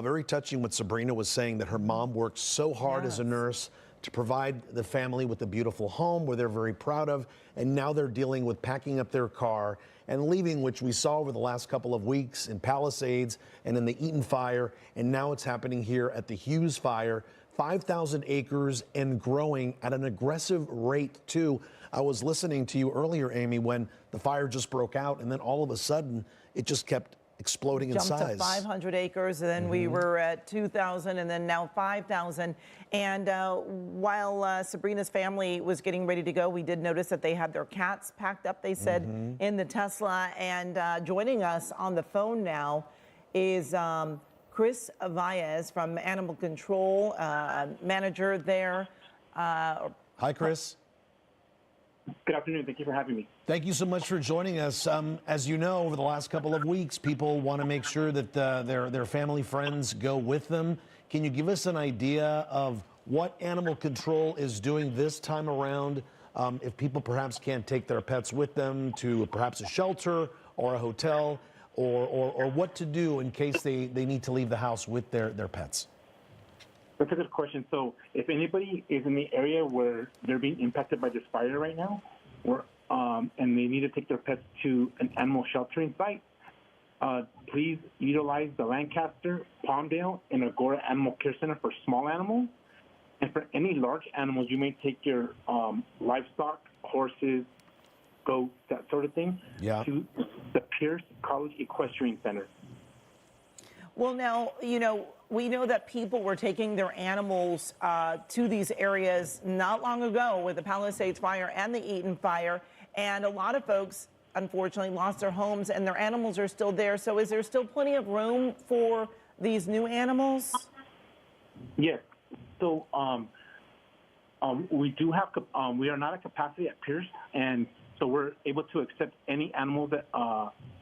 very touching what Sabrina was saying, that her mom worked so hard as a nurse to provide the family with a beautiful home where they're very proud of, and now they're dealing with packing up their car and leaving, which we saw over the last couple of weeks in Palisades and in the Eaton fire, and now it's happening here at the Hughes fire. 5,000 acres and growing at an aggressive rate, too. I was listening to you earlier, Amy, when the fire just broke out, and then all of a sudden, it just kept exploding in size. Jumped to 500 acres, and then we were at 2,000, and then now 5,000. And while Sabrina's family was getting ready to go, we did notice that they had their cats packed up, they said, in the Tesla. And joining us on the phone now is Chris Valles from Animal Control, manager there. Hi, Chris. Good afternoon. Thank you for having me. Thank you so much for joining us. As you know, over the last couple of weeks, people want to make sure that their family friends go with them. Can you give us an idea of what Animal Control is doing this time around? If people perhaps can't take their pets with them to perhaps a shelter or a hotel, or what to do in case they need to leave the house with their pets? That's a good question. So if anybody is in the area where they're being impacted by this fire right now, and they need to take their pets to an animal sheltering site, please utilize the Lancaster, Palmdale, and Agora Animal Care Center for small animals. And for any large animals, you may take your livestock, horses, goats, that sort of thing, to the Pierce College Equestrian Center. Well, now, we know that people were taking their animals to these areas not long ago with the Palisades fire and the Eaton fire, and a lot of folks, unfortunately, lost their homes and their animals are still there. So is there still plenty of room for these new animals? Yes. So we do have, we are not at capacity at Pierce, and so we're able to accept any animal that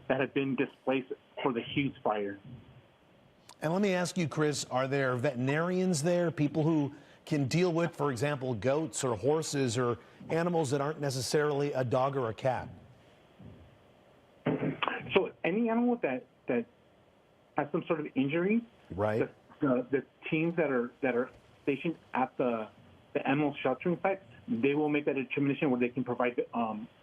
have been displaced for the huge fire. And let me ask you, Chris, are there veterinarians there, people who can deal with, for example, goats or horses or animals that aren't necessarily a dog or a cat? So any animal that has some sort of injury, right? The teams that are stationed at the animal sheltering site, they will make that determination where they can provide,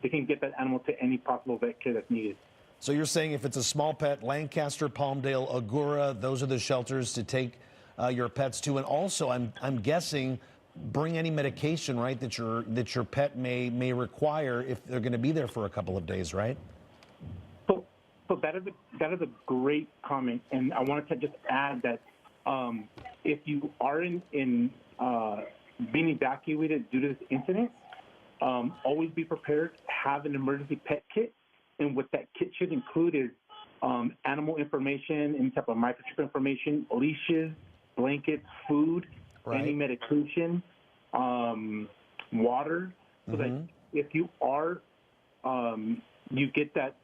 they can get that animal to any possible vet care that's needed. So you're saying if it's a small pet, Lancaster, Palmdale, Agora, those are the shelters to take your pets to, and also I'm guessing bring any medication, right, that your pet may require if they're going to be there for a couple of days, right? So that is a great comment, and I wanted to just add that if you are being evacuated due to this incident, always be prepared. Have an emergency pet kit. And what that kit should include is animal information, any type of microchip information, leashes, blankets, food, any medication, water, so that if you are, you get that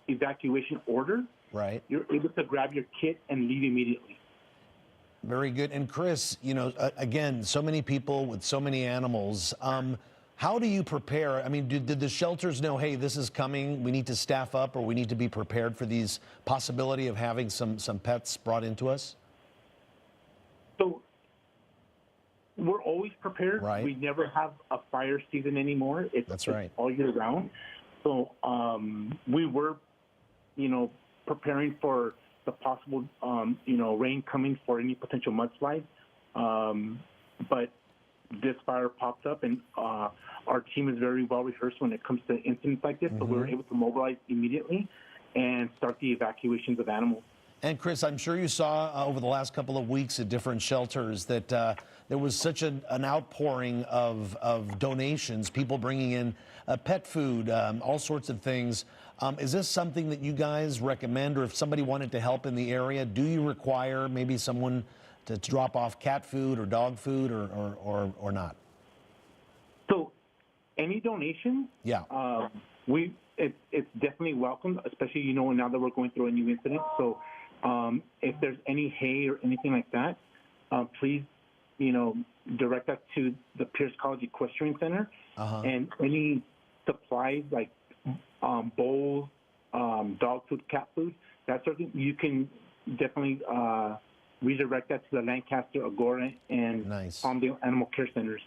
evacuation order, you're able to grab your kit and leave immediately. Very good. And Chris, again, so many people with so many animals. How do you prepare? I mean, did the shelters know, hey, this is coming, we need to staff up, or we need to be prepared for these possibility of having some pets brought into us? So we're always prepared. We never have a fire season anymore. It's all year round. So we were, preparing for the possible, rain coming for any potential mudslide. But this fire popped up, and our team is very well rehearsed when it comes to incidents like this. So we were able to mobilize immediately and start the evacuations of animals. And Chris, I'm sure you saw over the last couple of weeks at different shelters that there was such an outpouring of donations, people bringing in pet food, all sorts of things. Is this something that you guys recommend, or if somebody wanted to help in the area, do you require maybe someone to drop off cat food or dog food or not? So any donation, it's definitely welcome, especially, now that we're going through a new incident. So if there's any hay or anything like that, please, direct us to the Pierce College Equestrian Center. And any supplies like bowls, dog food, cat food, that sort of thing, you can definitely redirect that to the Lancaster, Agora, and Palmdale Animal Care Centers.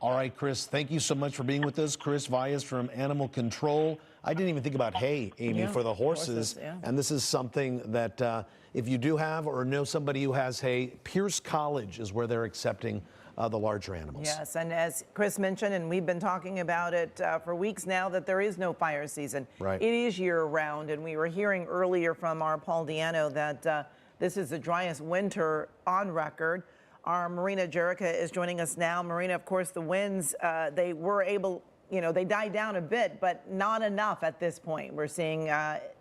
All right, Chris, thank you so much for being with us. Chris Valles from Animal Control. I didn't even think about hay, Amy, for the horses. And this is something that if you do have or know somebody who has hay, Pierce College is where they're accepting the larger animals. Yes, and as Chris mentioned, and we've been talking about it for weeks now, that there is no fire season. It is year-round, and we were hearing earlier from our Paul Diano that this is the driest winter on record. Our Marina Jerica is joining us now. Marina, of course, the winds, they were able, they died down a bit, but not enough at this point. We're seeing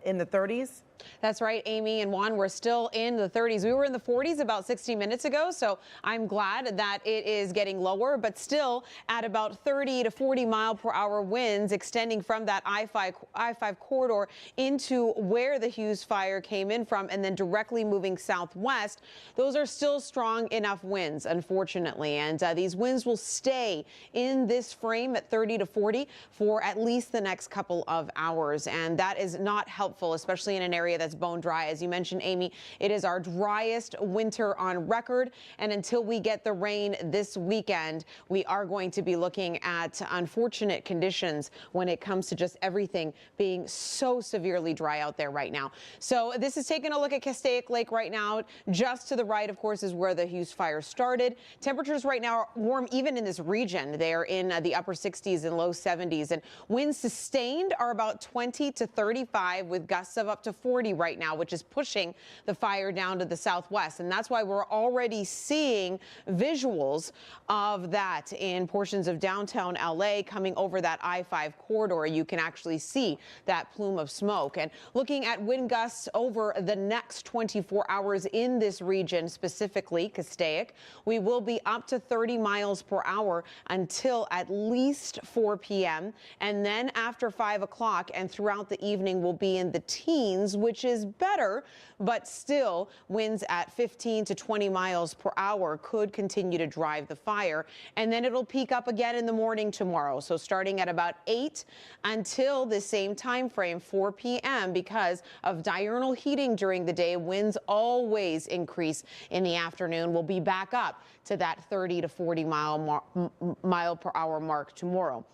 in the 30s? That's right, Amy and Juan. We're still in the 30s. We were in the 40s about 60 minutes ago, so I'm glad that it is getting lower, but still at about 30 to 40 mile per hour winds extending from that I-5 corridor into where the Hughes fire came in from and then directly moving southwest. Those are still strong enough winds, unfortunately, and these winds will stay in this frame at 30 to 40 for at least the next couple of hours, and that is not helpful, especially in an area that's bone dry. As you mentioned, Amy, it is our driest winter on record, and until we get the rain this weekend, we are going to be looking at unfortunate conditions when it comes to just everything being so severely dry out there right now. So this is taking a look at Castaic Lake right now. Just to the right, of course, is where the Hughes fire started. Temperatures right now are warm even in this region. They're in the upper 60s and low 70s, and winds sustained are about 20 to 35 with gusts of up to 40 right now, which is pushing the fire down to the southwest. And that's why we're already seeing visuals of that in portions of downtown LA coming over that I-5 corridor. You can actually see that plume of smoke. And looking at wind gusts over the next 24 hours in this region, specifically Castaic, we will be up to 30 miles per hour until at least 4 p.m. And then after 5 o'clock and throughout the evening will be in the teens, which is better, but still winds at 15 to 20 miles per hour could continue to drive the fire. And then it'll peak up again in the morning tomorrow. So starting at about 8 until the same time frame, 4 p.m. because of diurnal heating during the day, winds always increase in the afternoon. We'll be back up to that 30 to 40 mile per hour mark tomorrow.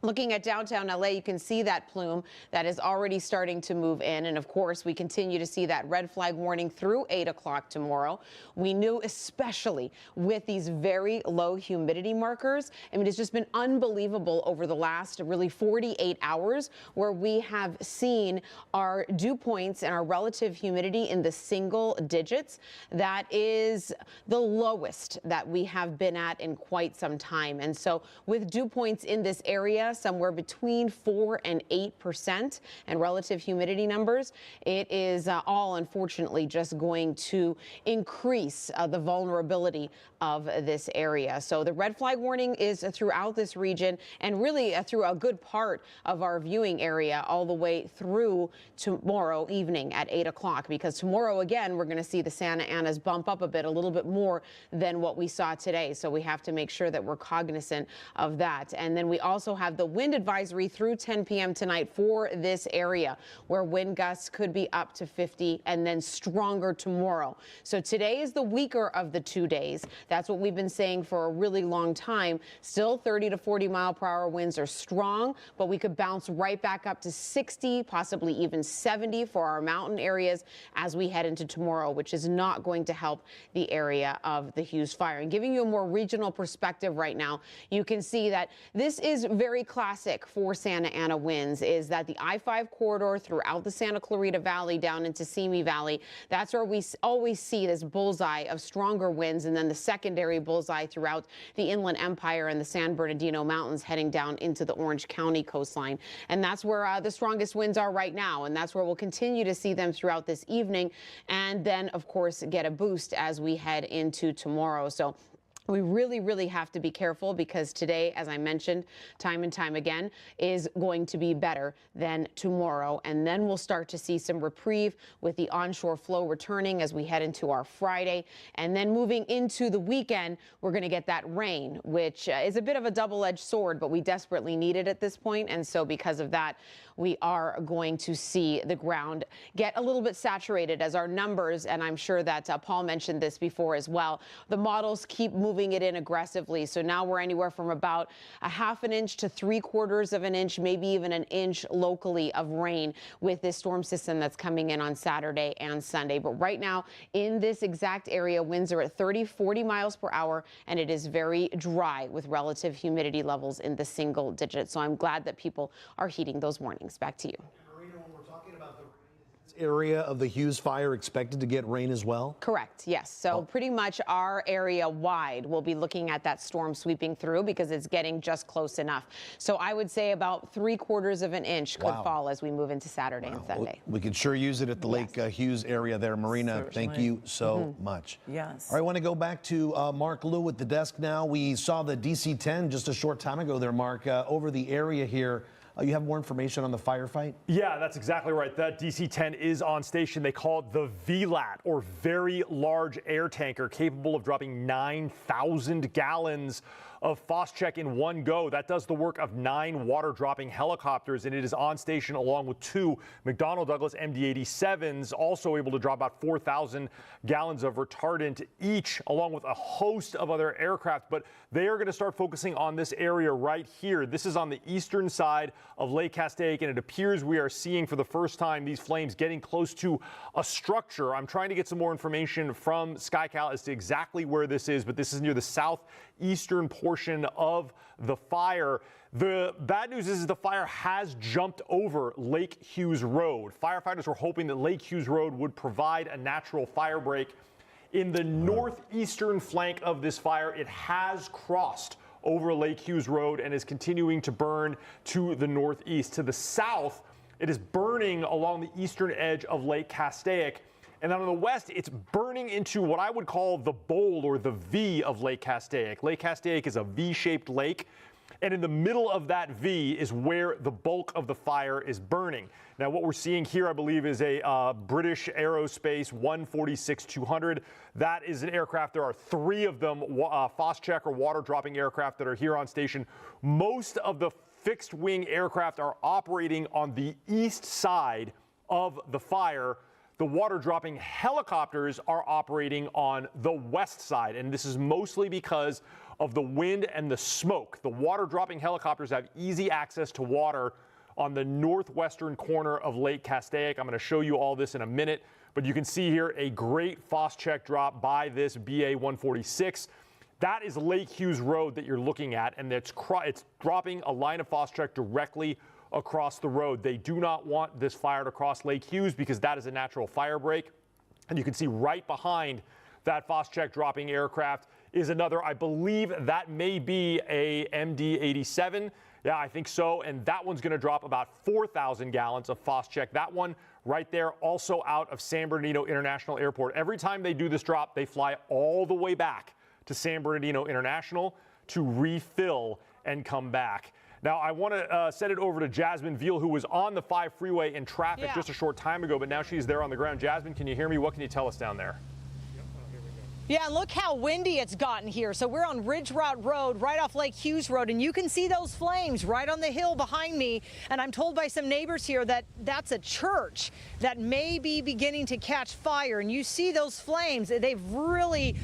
Looking at downtown LA, you can see that plume that is already starting to move in. And of course, we continue to see that red flag warning through 8 o'clock tomorrow. We knew, especially with these very low humidity markers, I mean, it's just been unbelievable over the last really 48 hours where we have seen our dew points and our relative humidity in the single digits. That is the lowest that we have been at in quite some time. And so with dew points in this area, somewhere between 4 and 8% and relative humidity numbers, it is all unfortunately just going to increase the vulnerability of this area. So the red flag warning is throughout this region and really through a good part of our viewing area all the way through tomorrow evening at 8 o'clock, because tomorrow again we're going to see the Santa Anas bump up a bit, a little bit more than what we saw today. So we have to make sure that we're cognizant of that. And then we also have the wind advisory through 10 p.m. tonight for this area, where wind gusts could be up to 50 and then stronger tomorrow. So today is the weaker of the 2 days. That's what we've been saying for a really long time. Still 30 to 40 mile per hour winds are strong, but we could bounce right back up to 60, possibly even 70 for our mountain areas as we head into tomorrow, which is not going to help the area of the Hughes fire. And giving you a more regional perspective right now, you can see that this is very classic for Santa Ana winds, is that the I-5 corridor throughout the Santa Clarita Valley down into Simi Valley, that's where we always see this bullseye of stronger winds, and then the secondary bullseye throughout the Inland Empire and the San Bernardino Mountains heading down into the Orange County coastline. And that's where the strongest winds are right now, and that's where we'll continue to see them throughout this evening, and then of course get a boost as we head into tomorrow. So we really, really have to be careful, because today, as I mentioned time and time again, is going to be better than tomorrow. And then we'll start to see some reprieve with the onshore flow returning as we head into our Friday. And then moving into the weekend, we're going to get that rain, which is a bit of a double-edged sword, but we desperately need it at this point. And so because of that, we are going to see the ground get a little bit saturated as our numbers, and I'm sure that Paul mentioned this before as well, the models keep moving it in aggressively. So now we're anywhere from about a ½ an inch to 3/4 of an inch, maybe even an inch locally of rain with this storm system that's coming in on Saturday and Sunday. But right now in this exact area, winds are at 30, 40 miles per hour, and it is very dry with relative humidity levels in the single digits. So I'm glad that people are heeding those warnings. Back to you. Marina, when we're talking about the Area of the Hughes fire expected to get rain as well? Correct, yes. So pretty much our area wide will be looking at that storm sweeping through because it's getting just close enough. So I would say about 3/4 of an inch could fall as we move into Saturday and Sunday. We could sure use it at the Lake Hughes area there. Marina, thank you so much. Yes. All right, I want to go back to Mark Liu at the desk now. We saw the DC-10 just a short time ago there, Mark, over the area here. You have more information on the firefight? Yeah, that's exactly right. That DC-10 is on station. They call it the VLAT, or Very Large Air Tanker, capable of dropping 9,000 gallons of Phos-Chek in one go. That does the work of 9 water-dropping helicopters, and it is on station along with 2 McDonnell Douglas MD-87s, also able to drop about 4,000 gallons of retardant each, along with a host of other aircraft. But they are going to start focusing on this area right here. This is on the eastern side of Lake Castaic, and it appears we are seeing for the first time these flames getting close to a structure. I'm trying to get some more information from SkyCal as to exactly where this is, but this is near the southeastern portion of the fire. The bad news is the fire has jumped over Lake Hughes Road. Firefighters were hoping that Lake Hughes Road would provide a natural fire break. In the northeastern flank of this fire, it has crossed over Lake Hughes Road and is continuing to burn to the northeast. To the south, it is burning along the eastern edge of Lake Castaic. And then on the west, it's burning into what I would call the bowl or the V of Lake Castaic. Lake Castaic is a V-shaped lake, and in the middle of that V is where the bulk of the fire is burning. Now, what we're seeing here, I believe, is a British Aerospace 146-200. That is an aircraft. There are 3 of them, Phos-Chek or water-dropping aircraft that are here on station. Most of the fixed-wing aircraft are operating on the east side of the fire. The water-dropping helicopters are operating on the west side, and this is mostly because of the wind and the smoke. The water-dropping helicopters have easy access to water on the northwestern corner of Lake Castaic. I'm going to show you all this in a minute, but you can see here a great Phos-Chek drop by this BA-146. That is Lake Hughes Road that you're looking at, and it's dropping a line of Phos-Chek directly across the road. They do not want this fire to cross Lake Hughes because that is a natural fire break. And you can see right behind that Phos-Chek dropping aircraft is another, I believe that may be a MD-87. Yeah, I think so. And that one's going to drop about 4,000 gallons of Phos-Chek. That one right there, also out of San Bernardino International Airport. Every time they do this drop, they fly all the way back to San Bernardino International to refill and come back. Now, I want to send it over to Jasmine Veal, who was on the 5 freeway in traffic just a short time ago, but now she's there on the ground. Jasmine, can you hear me? What can you tell us down there? Yeah, and look how windy it's gotten here. So we're on Ridge Route Road, right off Lake Hughes Road, and you can see those flames right on the hill behind me. And I'm told by some neighbors here that that's a church that may be beginning to catch fire. And you see those flames. They've really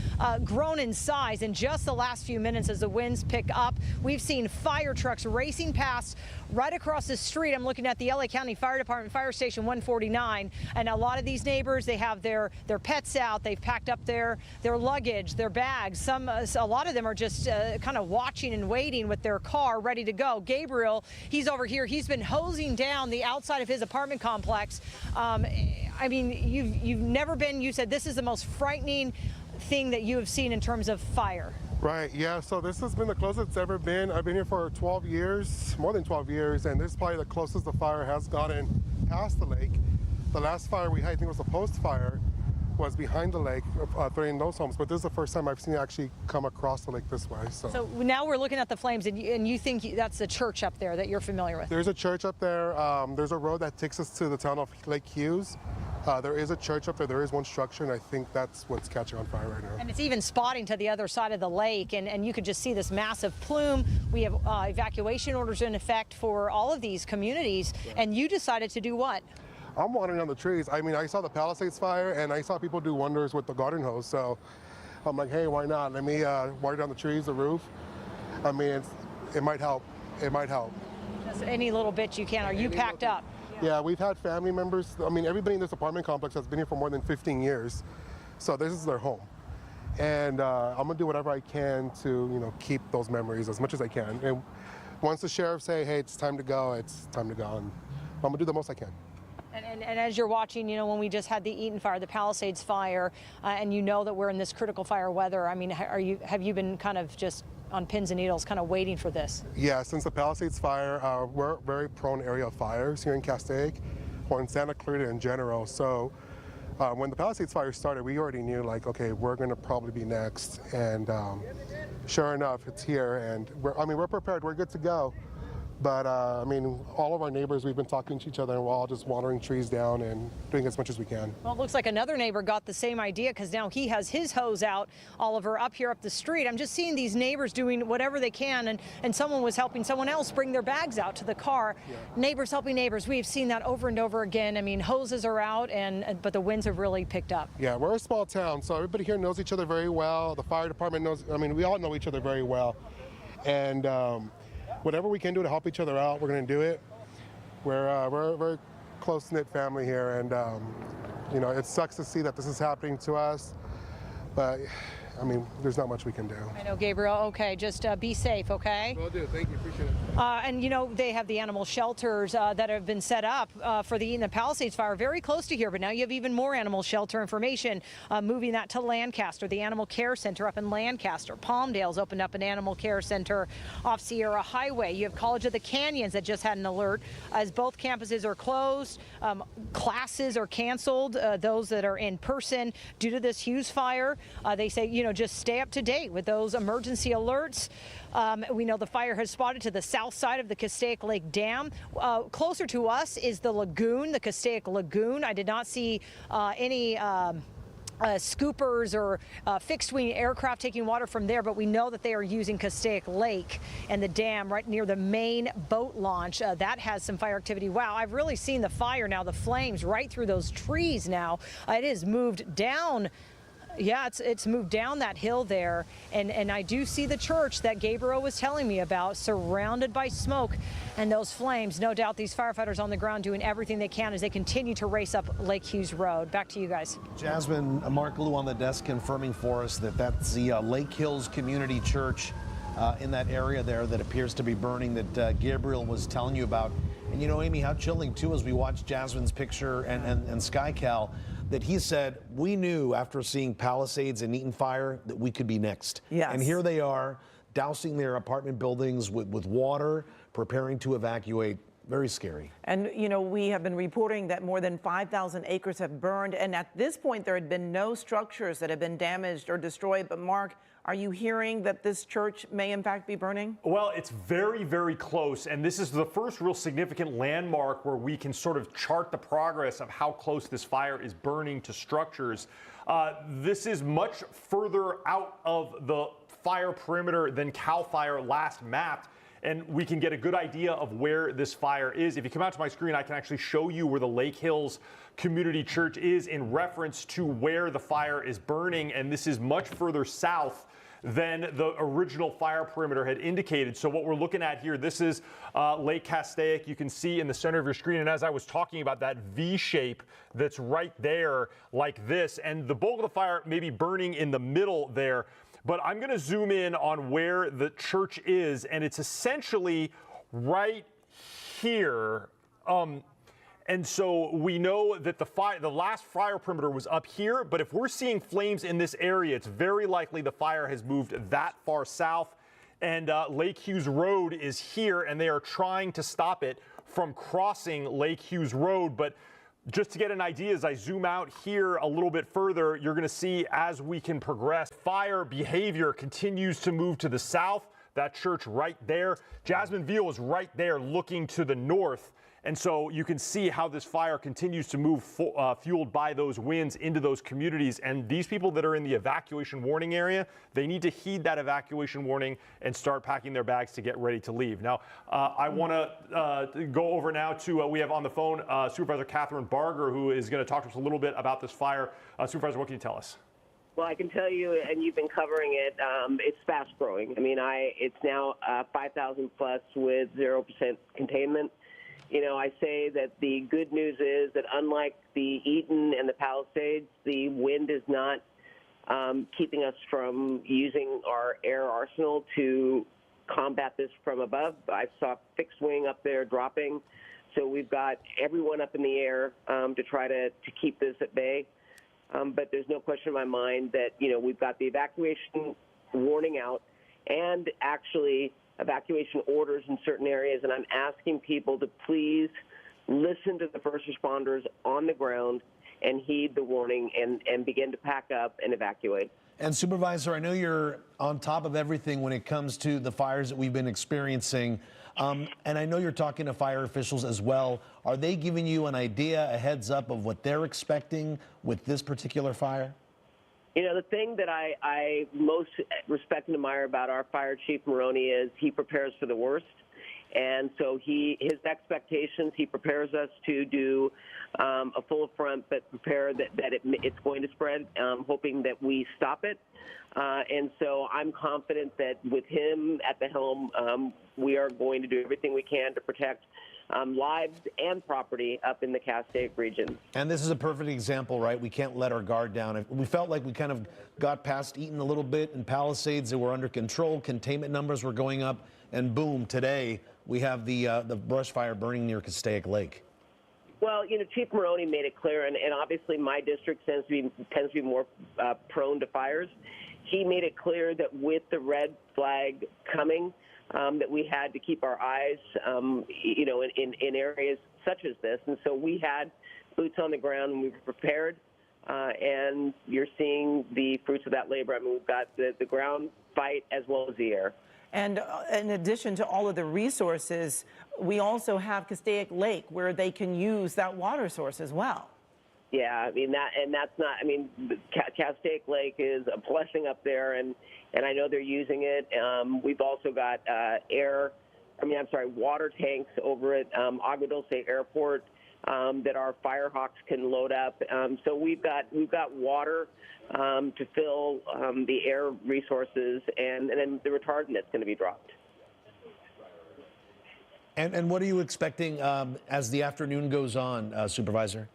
grown in size in just the last few minutes as the winds pick up. We've seen fire trucks racing past right across the street. I'm looking at the LA County Fire Department, Fire Station 149. And a lot of these neighbors, they have their pets out. They've packed up their luggage, their bags. A lot of them are just kind of watching and waiting with their car ready to go. Gabriel, he's over here. He's been hosing down the outside of his apartment complex. I mean, you've never been, you said this is the most frightening thing that you have seen in terms of fire. Right, yeah, so this has been the closest it's ever been. I've been here for 12 years, more than 12 years, and this is probably the closest the fire has gotten past the lake. The last fire we had, I think it was a post fire, was behind the lake, threatening those homes, but this is the first time I've seen it actually come across the lake this way. So now we're looking at the flames, and you think that's the church up there that you're familiar with? There's a church up there. There's a road that takes us to the town of Lake Hughes. There is a church up there. There is one structure, and I think that's what's catching on fire right now. And it's even spotting to the other side of the lake, and you could just see this massive plume. We have evacuation orders in effect for all of these communities, and you decided to do what? I'm watering on the trees. I mean, I saw the Palisades fire, and I saw people do wonders with the garden hose, so I'm like, hey, why not? Let me water down the trees, the roof. I mean, it might help. It might help. Just any little bit you can. Are you packed up? Yeah, we've had family members. I mean, everybody in this apartment complex has been here for more than 15 years, so this is their home. And I'm gonna do whatever I can to, keep those memories as much as I can. And once the sheriff say, hey, it's time to go, it's time to go. And I'm gonna do the most I can. And as you're watching, you know, when we just had the Eaton fire, the Palisades fire, and you know that we're in this critical fire weather, I mean, have you been kind of just on pins and needles, kind of waiting for this? Yeah, since the Palisades fire, we're a very prone area of fires here in Castaic, or in Santa Clarita in general. So when the Palisades fire started, we already knew, like, okay, we're going to probably be next. And sure enough, it's here, and we're prepared. We're good to go. But I mean, all of our neighbors, we've been talking to each other, and we're all just watering trees down and doing as much as we can. Well, it looks like another neighbor got the same idea, because now he has his hose out, Oliver, up here up the street. I'm just seeing these neighbors doing whatever they can, and someone was helping someone else bring their bags out to the car. Yeah. Neighbors helping neighbors. We've seen that over and over again. I mean, hoses are out, but the winds have really picked up. Yeah, we're a small town, so everybody here knows each other very well. The fire department knows, I mean, we all know each other very well. And whatever we can do to help each other out, we're going to do it. We're a very close-knit family here, and you know, it sucks to see that this is happening to us, but I mean, there's not much we can do. I know, Gabriel. Okay, just be safe, okay? Will do. Thank you. Appreciate it. And you know, they have the animal shelters that have been set up for the Eaton and Palisades fire very close to here, but now you have even more animal shelter information, moving that to Lancaster, the Animal Care Center up in Lancaster. Palmdale's opened up an animal care center off Sierra Highway. You have College of the Canyons that just had an alert as both campuses are closed. Classes are canceled, those that are in person due to this Hughes fire. They say, you know, just stay up to date with those emergency alerts. We know the fire has spotted to the south side of the Castaic Lake Dam. Closer to us is the lagoon, the Castaic Lagoon. I did not see any scoopers or fixed-wing aircraft taking water from there, but we know that they are using Castaic Lake and the dam right near the main boat launch. That has some fire activity. Wow, I've really seen the fire now, the flames right through those trees now. It has moved down. Yeah, it's moved down that hill there, and I do see the church that Gabriel was telling me about, surrounded by smoke and those flames. No doubt these firefighters on the ground doing everything they can as they continue to race up Lake Hughes Road. Back to you guys. Jasmine, Mark Lou on the desk confirming for us that that's the Lake Hills Community Church in that area there that appears to be burning that Gabriel was telling you about. And you know, Amy, how chilling too as we watch Jasmine's picture and SkyCal, that he said, we knew after seeing Palisades and Eaton fire that we could be next. Yes. And here they are, dousing their apartment buildings with water, preparing to evacuate. Very scary. And, you know, we have been reporting that more than 5,000 acres have burned. And at this point, there had been no structures that have been damaged or destroyed. But, Mark, are you hearing that this church may, in fact, be burning? Well, it's very, very close. And this is the first real significant landmark where we can sort of chart the progress of how close this fire is burning to structures. This is much further out of the fire perimeter than CAL FIRE last mapped. And we can get a good idea of where this fire is. If you come out to my screen, I can actually show you where the Lake Hills Community Church is in reference to where the fire is burning. And this is much further south than the original fire perimeter had indicated. So what we're looking at here, this is Lake Castaic. You can see in the center of your screen, and as I was talking about, that V shape that's right there like this. And the bulk of the fire may be burning in the middle there. But I'm going to zoom in on where the church is, and it's essentially right here. And so we know that the last fire perimeter was up here, but if we're seeing flames in this area, it's very likely the fire has moved that far south. And Lake Hughes Road is here, and they are trying to stop it from crossing Lake Hughes Road. But just to get an idea, as I zoom out here a little bit further, you're going to see as we can progress, fire behavior continues to move to the south. That church right there. Jasmine Veal is right there looking to the north. And so you can see how this fire continues to move fueled by those winds into those communities. And these people that are in the evacuation warning area, they need to heed that evacuation warning and start packing their bags to get ready to leave. Now, I want to go over now to, we have on the phone Supervisor Catherine Barger, who is going to talk to us a little bit about this fire. Supervisor, what can you tell us? Well, I can tell you, and you've been covering it, it's fast growing. I mean, it's now 5,000 plus with 0% containment. You know, I say that the good news is that unlike the Eaton and the Palisades, the wind is not keeping us from using our air arsenal to combat this from above. I saw fixed wing up there dropping. So we've got everyone up in the air to try to keep this at bay. But there's no question in my mind that, we've got the evacuation warning out and actually evacuation orders in certain areas. And I'm asking people to please listen to the first responders on the ground and heed the warning and begin to pack up and evacuate. And Supervisor, I know you're on top of everything when it comes to the fires that we've been experiencing. And I know you're talking to fire officials as well. Are they giving you an idea, a heads up of what they're expecting with this particular fire? The thing that I most respect and admire about our fire chief, Maroney, is he prepares for the worst. And so his expectations, he prepares us to do a full front, but prepare that it's going to spread, hoping that we stop it. And so I'm confident that with him at the helm, we are going to do everything we can to protect lives and property up in the Castaic region. And this is a perfect example, right? We can't let our guard down. We felt like we kind of got past Eaton a little bit in Palisades. They were under control. Containment numbers were going up. And boom, today we have the brush fire burning near Castaic Lake. Well, Chief Maroney made it clear, and obviously my district tends to be more prone to fires. He made it clear that with the red flag coming, that we had to keep our eyes, in areas such as this. And so we had boots on the ground and we were prepared. And you're seeing the fruits of that labor. I mean, we've got the ground fight as well as the air. And in addition to all of the resources, we also have Castaic Lake where they can use that water source as well. Yeah, Castaic Lake is a blessing up there, and I know they're using it. We've also got water tanks over at Agua Dulce Airport that our Firehawks can load up. So we've got water to fill the air resources, and then the retardant that's going to be dropped. And what are you expecting as the afternoon goes on, Supervisor?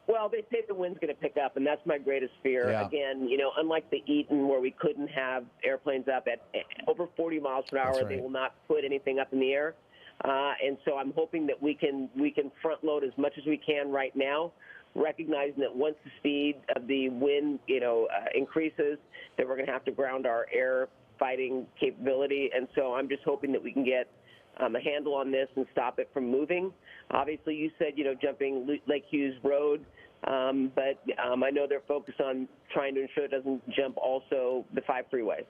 Well, they say the wind's going to pick up, and that's my greatest fear. Yeah. Again, unlike the Eaton where we couldn't have airplanes up at over 40 miles per hour, They will not put anything up in the air. And so I'm hoping that we can front load as much as we can right now, recognizing that once the speed of the wind, increases, that we're going to have to ground our air fighting capability. And so I'm just hoping that we can get a handle on this and stop it from moving. Obviously, you said, jumping Lake Hughes Road, but I know they're focused on trying to ensure it doesn't jump also the 5 freeway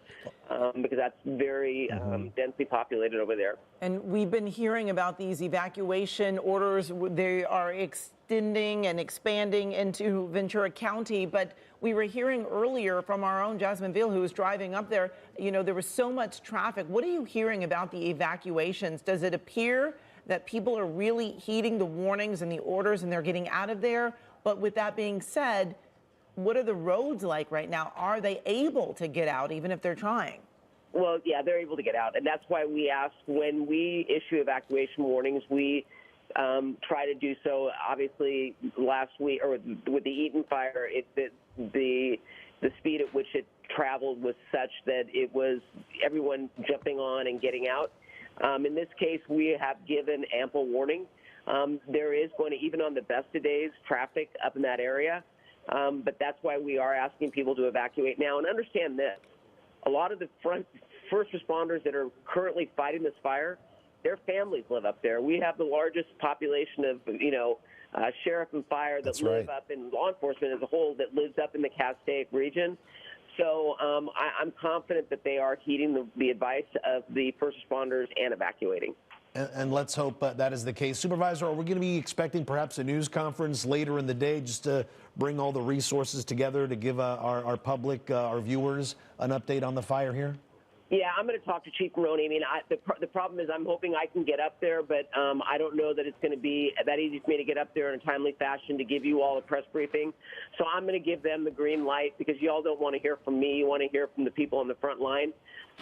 because that's very densely populated over there. And we've been hearing about these evacuation orders. They are extending and expanding into Ventura County, but we were hearing earlier from our own Jasmine Veal, who was driving up there, there was so much traffic. What are you hearing about the evacuations? Does it appear that people are really heeding the warnings and the orders and they're getting out of there? But with that being said, what are the roads like right now? Are they able to get out even if they're trying? Well, yeah, they're able to get out. And that's why we ask when we issue evacuation warnings, we try to do so. Obviously, last week, or with the Eaton fire, the speed at which it traveled was such that it was everyone jumping on and getting out. In this case, we have given ample warning. There is going to, even on the best of days, traffic up in that area. But that's why we are asking people to evacuate now. And understand this, a lot of the first responders that are currently fighting this fire, their families live up there. We have the largest population of, sheriff and fire that live up in law enforcement as a whole that lives up in the Castaic region. So I'm confident that they are heeding the advice of the first responders and evacuating. And let's hope that is the case. Supervisor, are we going to be expecting perhaps a news conference later in the day just to bring all the resources together to give our public, our viewers, an update on the fire here? Yeah, I'm going to talk to Chief Maroney. I mean, the problem is I'm hoping I can get up there, but I don't know that it's going to be that easy for me to get up there in a timely fashion to give you all a press briefing. So I'm going to give them the green light because you all don't want to hear from me. You want to hear from the people on the front line.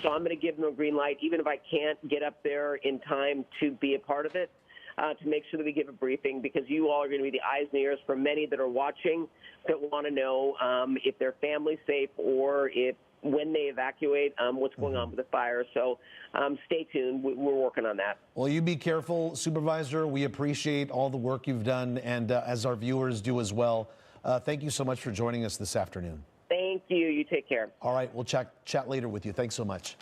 So I'm going to give them a green light, even if I can't get up there in time to be a part of it, to make sure that we give a briefing because you all are going to be the eyes and ears for many that are watching that want to know if their family's safe or if when they evacuate, what's going on with the fire. So stay tuned. We're working on that. Well, you be careful, Supervisor. We appreciate all the work you've done, and as our viewers do as well. Thank you so much for joining us this afternoon. Thank you. You take care. All right, we'll chat later with you. Thanks so much.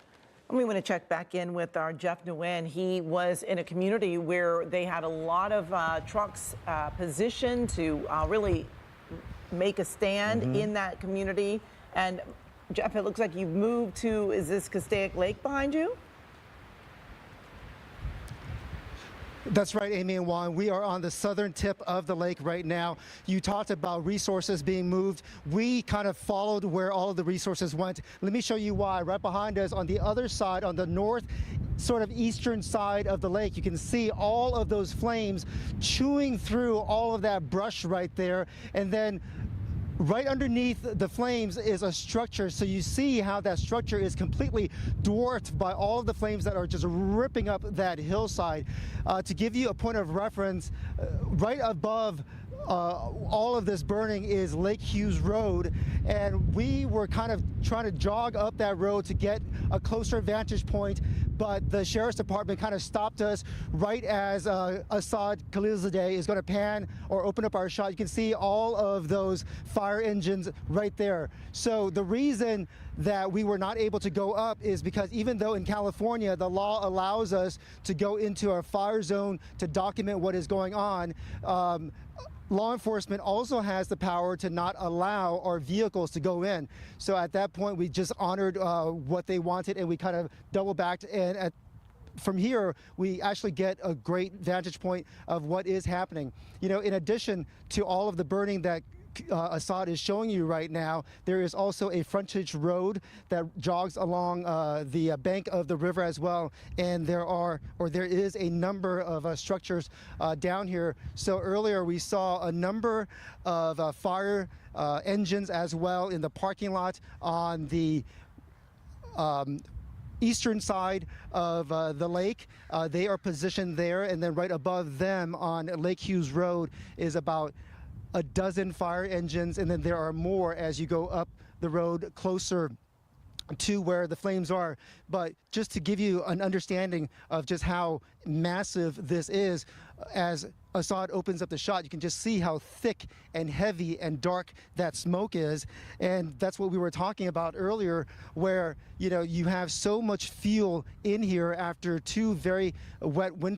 We want to check back in with our Jeff Nguyen. He was in a community where they had a lot of trucks positioned to really make a stand in that community. And Jeff, it looks like you've moved to, is this Castaic Lake behind you? That's right, Amy and Juan. We are on the southern tip of the lake right now. You talked about resources being moved. We kind of followed where all of the resources went. Let me show you why. Right behind us on the other side, on the north sort of eastern side of the lake, you can see all of those flames chewing through all of that brush right there. And then right underneath the flames is a structure, so you see how that structure is completely dwarfed by all of the flames that are just ripping up that hillside. To give you a point of reference, right above all of this burning is Lake Hughes Road, and we were kind of trying to jog up that road to get a closer vantage point, but the Sheriff's Department kind of stopped us right as Assad Khalilzadeh is going to pan or open up our shot. You can see all of those fire engines right there. So the reason that we were not able to go up is because even though in California the law allows us to go into a fire zone to document what is going on, law enforcement also has the power to not allow our vehicles to go in. So at that point, we just honored what they wanted, and we kind of double backed. And from here, we actually get a great vantage point of what is happening. You know, in addition to all of the burning that Assad is showing you right now, there is also a frontage road that jogs along the bank of the river as well, and there is a number of structures down here. So earlier we saw a number of fire engines as well in the parking lot on the eastern side of the lake. They are positioned there, and then right above them on Lake Hughes Road is about a dozen fire engines, and then there are more as you go up the road closer to where the flames are. But just to give you an understanding of just how massive this is, as Assad opens up the shot, you can just see how thick and heavy and dark that smoke is. And that's what we were talking about earlier, where, you know, you have so much fuel in here after two very wet winters.